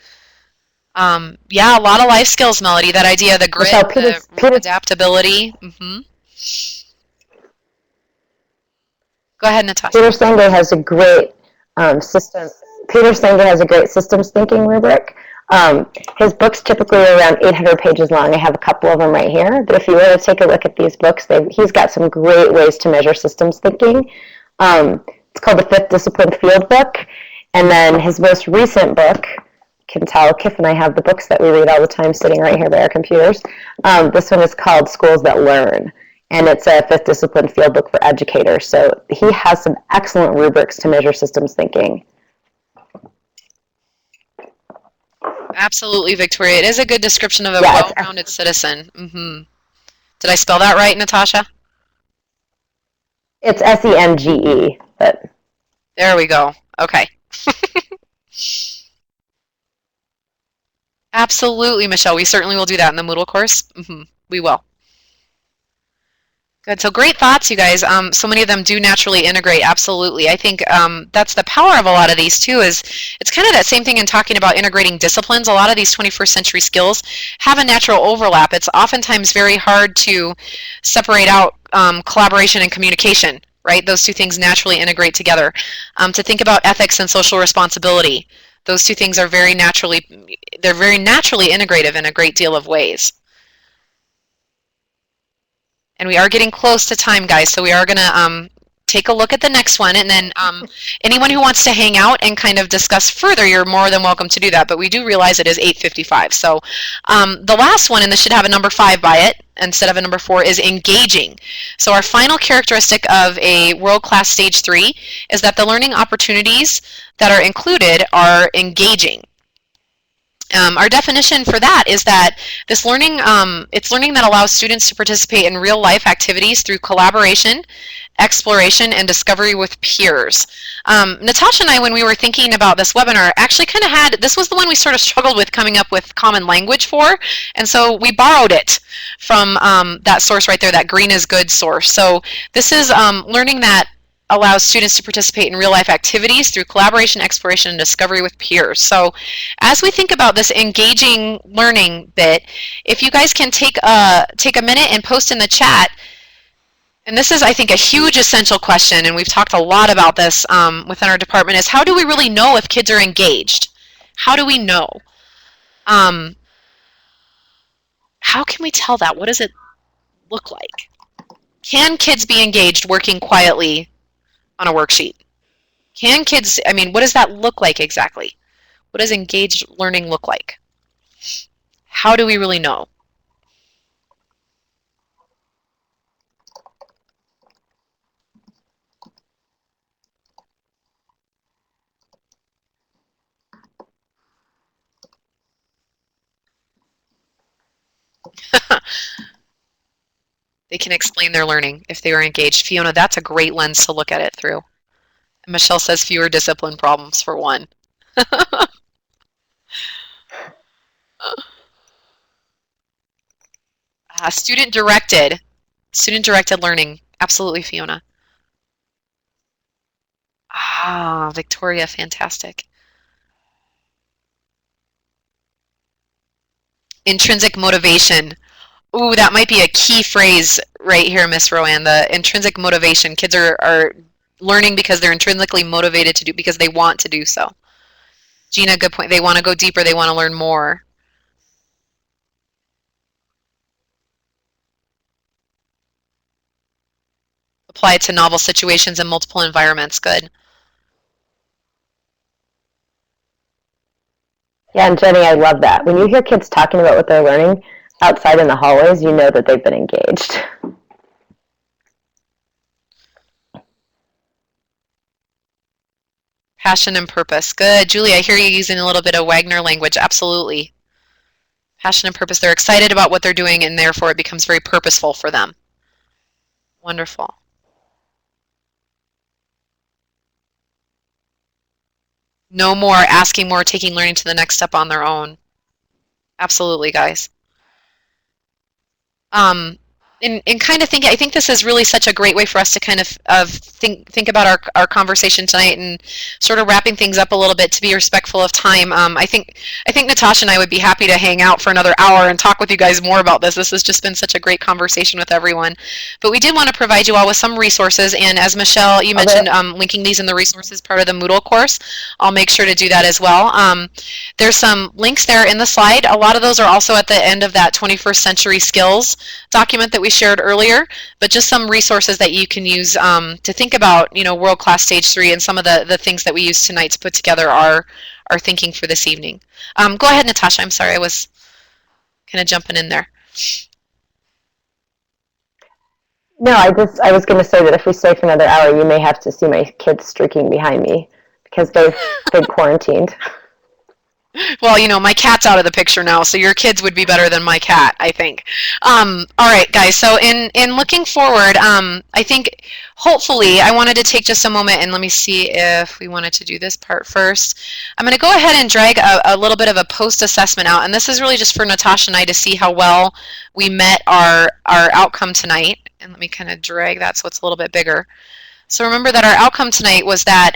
Yeah, a lot of life skills, Melody. That idea, the grit, the adaptability. Go ahead, Natasha. Peter Senge has a great system Peter Sanger has a great systems thinking rubric. His books typically are around 800 pages long. I have a couple of them right here. But if you want to take a look at these books, he's got some great ways to measure systems thinking. It's called the Fifth Discipline Field Book. And then his most recent book, can tell Kif and I have the books that we read all the time sitting right here by our computers. This one is called Schools That Learn. And it's a Fifth Discipline Field Book for educators. So he has some excellent rubrics to measure systems thinking. Absolutely, Victoria. It is a good description of a well-rounded citizen. Mm-hmm. Did I spell that right, Natasha? It's S-E-N-G-E. But there we go. Okay. Absolutely, Michelle. We certainly will do that in the Moodle course. Mm-hmm. We will. Good. So great thoughts, you guys. So many of them do naturally integrate. Absolutely. I think that's the power of a lot of these too. Is it's kind of that same thing in talking about integrating disciplines. A lot of these 21st century skills have a natural overlap. It's oftentimes very hard to separate out collaboration and communication. Right? Those two things naturally integrate together. To think about ethics and social responsibility. Those two things are very naturally integrative in a great deal of ways. And we are getting close to time, guys, so we are going to take a look at the next one, and then anyone who wants to hang out and kind of discuss further, you're more than welcome to do that, but we do realize it is 8:55. So the last one, and this should have a number 5 by it instead of a number 4, is engaging. So our final characteristic of a world-class stage 3 is that the learning opportunities that are included are engaging. Our definition for that is that this learning, it's learning that allows students to participate in real-life activities through collaboration, exploration, and discovery with peers. Natasha and I, when we were thinking about this webinar, actually kind of had, this was the one we sort of struggled with coming up with common language for, and so we borrowed it from that source right there, that green is good source. So this is learning that allows students to participate in real-life activities through collaboration, exploration, and discovery with peers. So as we think about this engaging learning bit, if you guys can take a minute and post in the chat, and this is, I think, a huge essential question, and we've talked a lot about this within our department, is how do we really know if kids are engaged? How do we know? How can we tell that? What does it look like? Can kids be engaged working quietly on a worksheet? Can kids, I mean, what does that look like exactly? What does engaged learning look like? How do we really know? They can explain their learning if they are engaged. Fiona, that's a great lens to look at it through. And Michelle says fewer discipline problems for one. Student-directed learning. Absolutely, Fiona. Ah, Victoria, fantastic. Intrinsic motivation. Ooh, that might be a key phrase right here, Miss Roanne. The intrinsic motivation. Kids are learning because they're intrinsically motivated to do, because they want to do so. Gina, good point. They want to go deeper. They want to learn more. Apply it to novel situations and multiple environments. Good. Yeah, and Jenny, I love that. When you hear kids talking about what they're learning outside in the hallways, you know that they've been engaged. Passion and purpose. Good. Julie, I hear you using a little bit of Wagner language. Absolutely. Passion and purpose. They're excited about what they're doing, and therefore it becomes very purposeful for them. Wonderful. No more, asking more, taking learning to the next step on their own. Absolutely, guys. and kind of think, I think this is really such a great way for us to kind of think about our conversation tonight and sort of wrapping things up a little bit to be respectful of time. I think Natasha and I would be happy to hang out for another hour and talk with you guys more about this. This has just been such a great conversation with everyone. But we did want to provide you all with some resources, and as Michelle, you mentioned linking these in the resources part of the Moodle course. I'll make sure to do that as well. There's some links there in the slide. A lot of those are also at the end of that 21st Century Skills document that we shared earlier, but just some resources that you can use to think about, world-class stage 3 and some of the things that we used tonight to put together our thinking for this evening. Go ahead, Natasha. I'm sorry, I was kind of jumping in there. No, I was going to say that if we stay for another hour, you may have to see my kids streaking behind me because they've been quarantined. Well, my cat's out of the picture now, so your kids would be better than my cat, I think. All right, guys, so in looking forward, I think hopefully I wanted to take just a moment and let me see if we wanted to do this part first. I'm going to go ahead and drag a little bit of a post-assessment out, and this is really just for Natasha and I to see how well we met our outcome tonight. And let me kind of drag that so it's a little bit bigger. So remember that our outcome tonight was that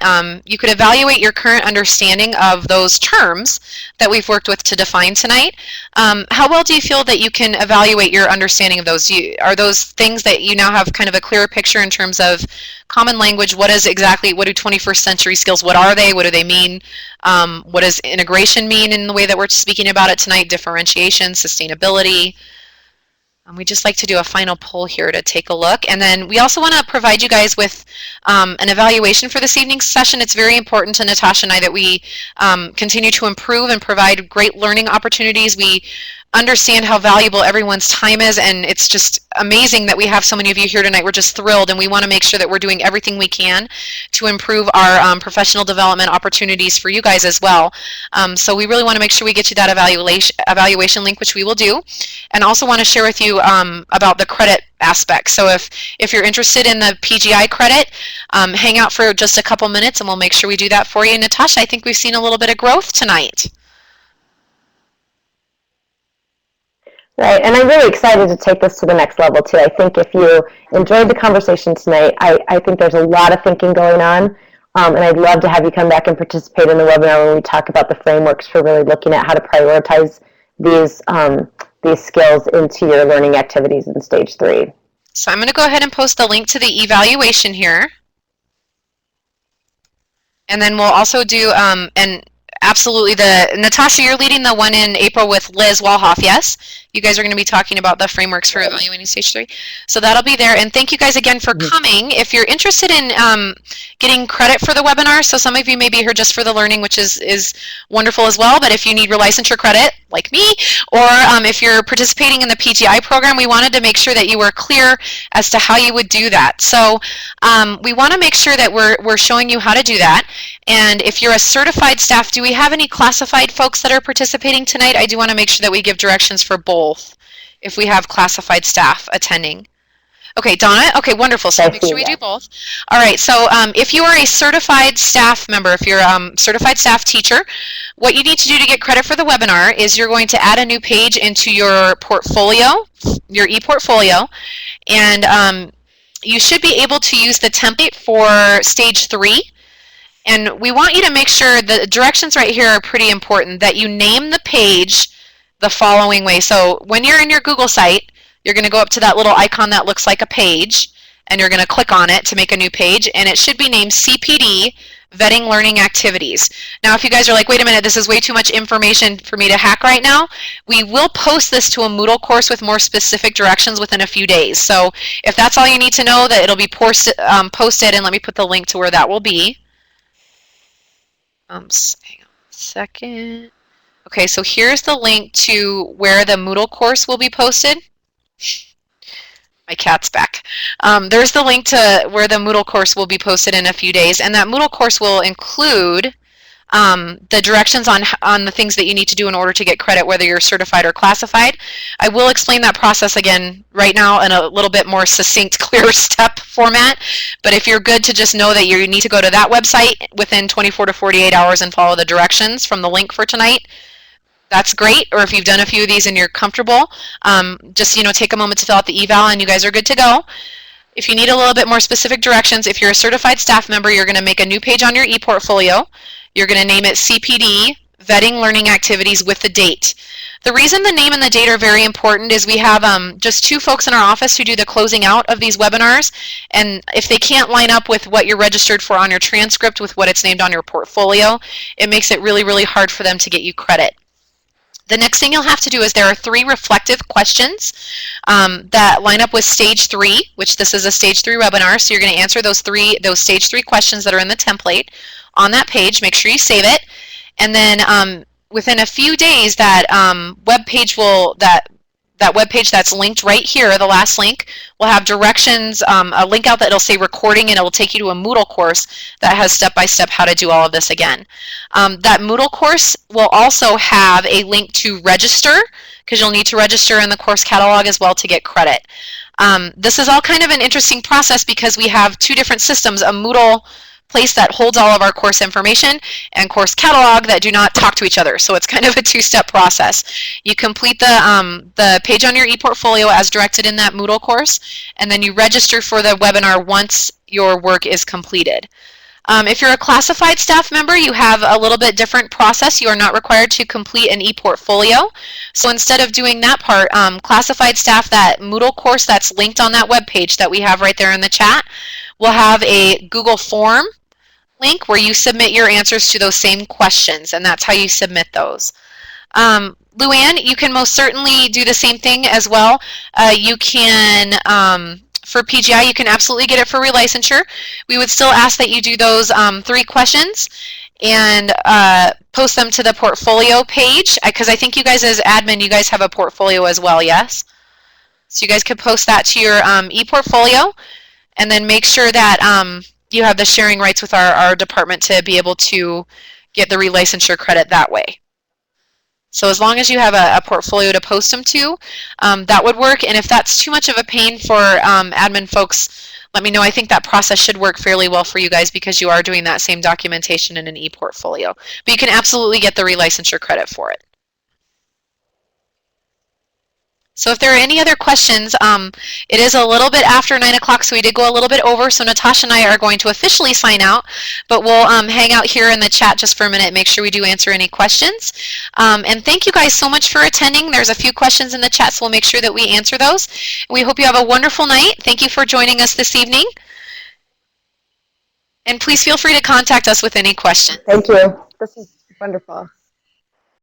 you could evaluate your current understanding of those terms that we've worked with to define tonight. How well do you feel that you can evaluate your understanding of those? Are those things that you now have kind of a clearer picture in terms of common language? What do 21st century skills, what are they? What do they mean? What does integration mean in the way that we're speaking about it tonight? Differentiation, sustainability. We just like to do a final poll here to take a look. And then we also want to provide you guys with an evaluation for this evening's session. It's very important to Natasha and I that we continue to improve and provide great learning opportunities. We understand how valuable everyone's time is, and it's just amazing that we have so many of you here tonight. We're just thrilled, and we want to make sure that we're doing everything we can to improve our professional development opportunities for you guys as well. So we really want to make sure we get you that evaluation link, which we will do, and also want to share with you about the credit aspect. So if you're interested in the PGI credit, hang out for just a couple minutes, and we'll make sure we do that for you. Natasha, I think we've seen a little bit of growth tonight. Right, and I'm really excited to take this to the next level too. I think if you enjoyed the conversation tonight, I think there's a lot of thinking going on, and I'd love to have you come back and participate in the webinar when we talk about the frameworks for really looking at how to prioritize these skills into your learning activities in stage 3. So I'm going to go ahead and post the link to the evaluation here, and then we'll also do absolutely, Natasha, you're leading the one in April with Liz Walhoff, yes? You guys are going to be talking about the frameworks for evaluating stage 3. So that'll be there. And thank you guys again for coming. If you're interested in getting credit for the webinar, so some of you may be here just for the learning, which is wonderful as well, but if you need relicensure credit, like me, or if you're participating in the PGI program, we wanted to make sure that you were clear as to how you would do that. So we want to make sure that we're showing you how to do that. And if you're a certified staff, do we have any classified folks that are participating tonight? I do want to make sure that we give directions for both if we have classified staff attending. Okay, Donna, okay, wonderful. So make sure we do both. All right, so if you are a certified staff member, if you're a certified staff teacher, what you need to do to get credit for the webinar is you're going to add a new page into your portfolio, your e-portfolio, and you should be able to use the template for stage 3. And we want you to make sure the directions right here are pretty important, that you name the page the following way. So when you're in your Google site, you're going to go up to that little icon that looks like a page, and you're going to click on it to make a new page, and it should be named CPD Vetting Learning Activities. Now, if you guys are like, wait a minute, this is way too much information for me to hack right now, we will post this to a Moodle course with more specific directions within a few days. So if that's all you need to know, that it'll be posted, and let me put the link to where that will be. Hang on a second. Okay, so here's the link to where the Moodle course will be posted. My cat's back. There's the link to where the Moodle course will be posted in a few days, and that Moodle course will include the directions on the things that you need to do in order to get credit, whether you're certified or classified. I will explain that process again right now in a little bit more succinct, clear step format, but if you're good to just know that you need to go to that website within 24 to 48 hours and follow the directions from the link for tonight, that's great. Or if you've done a few of these and you're comfortable, just take a moment to fill out the eval and you guys are good to go. If you need a little bit more specific directions, if you're a certified staff member, you're going to make a new page on your ePortfolio. You're going to name it CPD Vetting Learning Activities with the date. The reason the name and the date are very important is we have just 2 folks in our office who do the closing out of these webinars, and if they can't line up with what you're registered for on your transcript with what it's named on your portfolio, it makes it really, really hard for them to get you credit. The next thing you'll have to do is there are 3 reflective questions that line up with stage 3, which this is a stage 3 webinar, so you're going to answer those stage 3 questions that are in the template on that page. Make sure you save it, and then within a few days that web page that web page that's linked right here, the last link, will have directions, a link out that it'll say recording, and it will take you to a Moodle course that has step-by-step how to do all of this again. That Moodle course will also have a link to register, because you'll need to register in the course catalog as well to get credit. This is all kind of an interesting process because we have 2 different systems, a Moodle place that holds all of our course information and course catalog that do not talk to each other. So it's kind of a 2-step process. You complete the page on your ePortfolio as directed in that Moodle course, and then you register for the webinar once your work is completed. If you're a classified staff member, you have a little bit different process. You are not required to complete an ePortfolio. So instead of doing that part, classified staff, that Moodle course that's linked on that web page that we have right there in the chat, will have a Google form link where you submit your answers to those same questions, and that's how you submit those. Luann, you can most certainly do the same thing as well. You can, for PGI, you can absolutely get it for relicensure. We would still ask that you do those 3 questions and post them to the portfolio page, because I think you guys as admin, you guys have a portfolio as well, yes? So you guys could post that to your ePortfolio, and then make sure that you have the sharing rights with our department to be able to get the relicensure credit that way. So as long as you have a portfolio to post them to, that would work. And if that's too much of a pain for admin folks, let me know. I think that process should work fairly well for you guys because you are doing that same documentation in an ePortfolio. But you can absolutely get the relicensure credit for it. So if there are any other questions, it is a little bit after 9 o'clock, so we did go a little bit over, so Natasha and I are going to officially sign out, but we'll hang out here in the chat just for a minute and make sure we do answer any questions. And thank you guys so much for attending. There's a few questions in the chat, so we'll make sure that we answer those. We hope you have a wonderful night. Thank you for joining us this evening. And please feel free to contact us with any questions. Thank you. This is wonderful.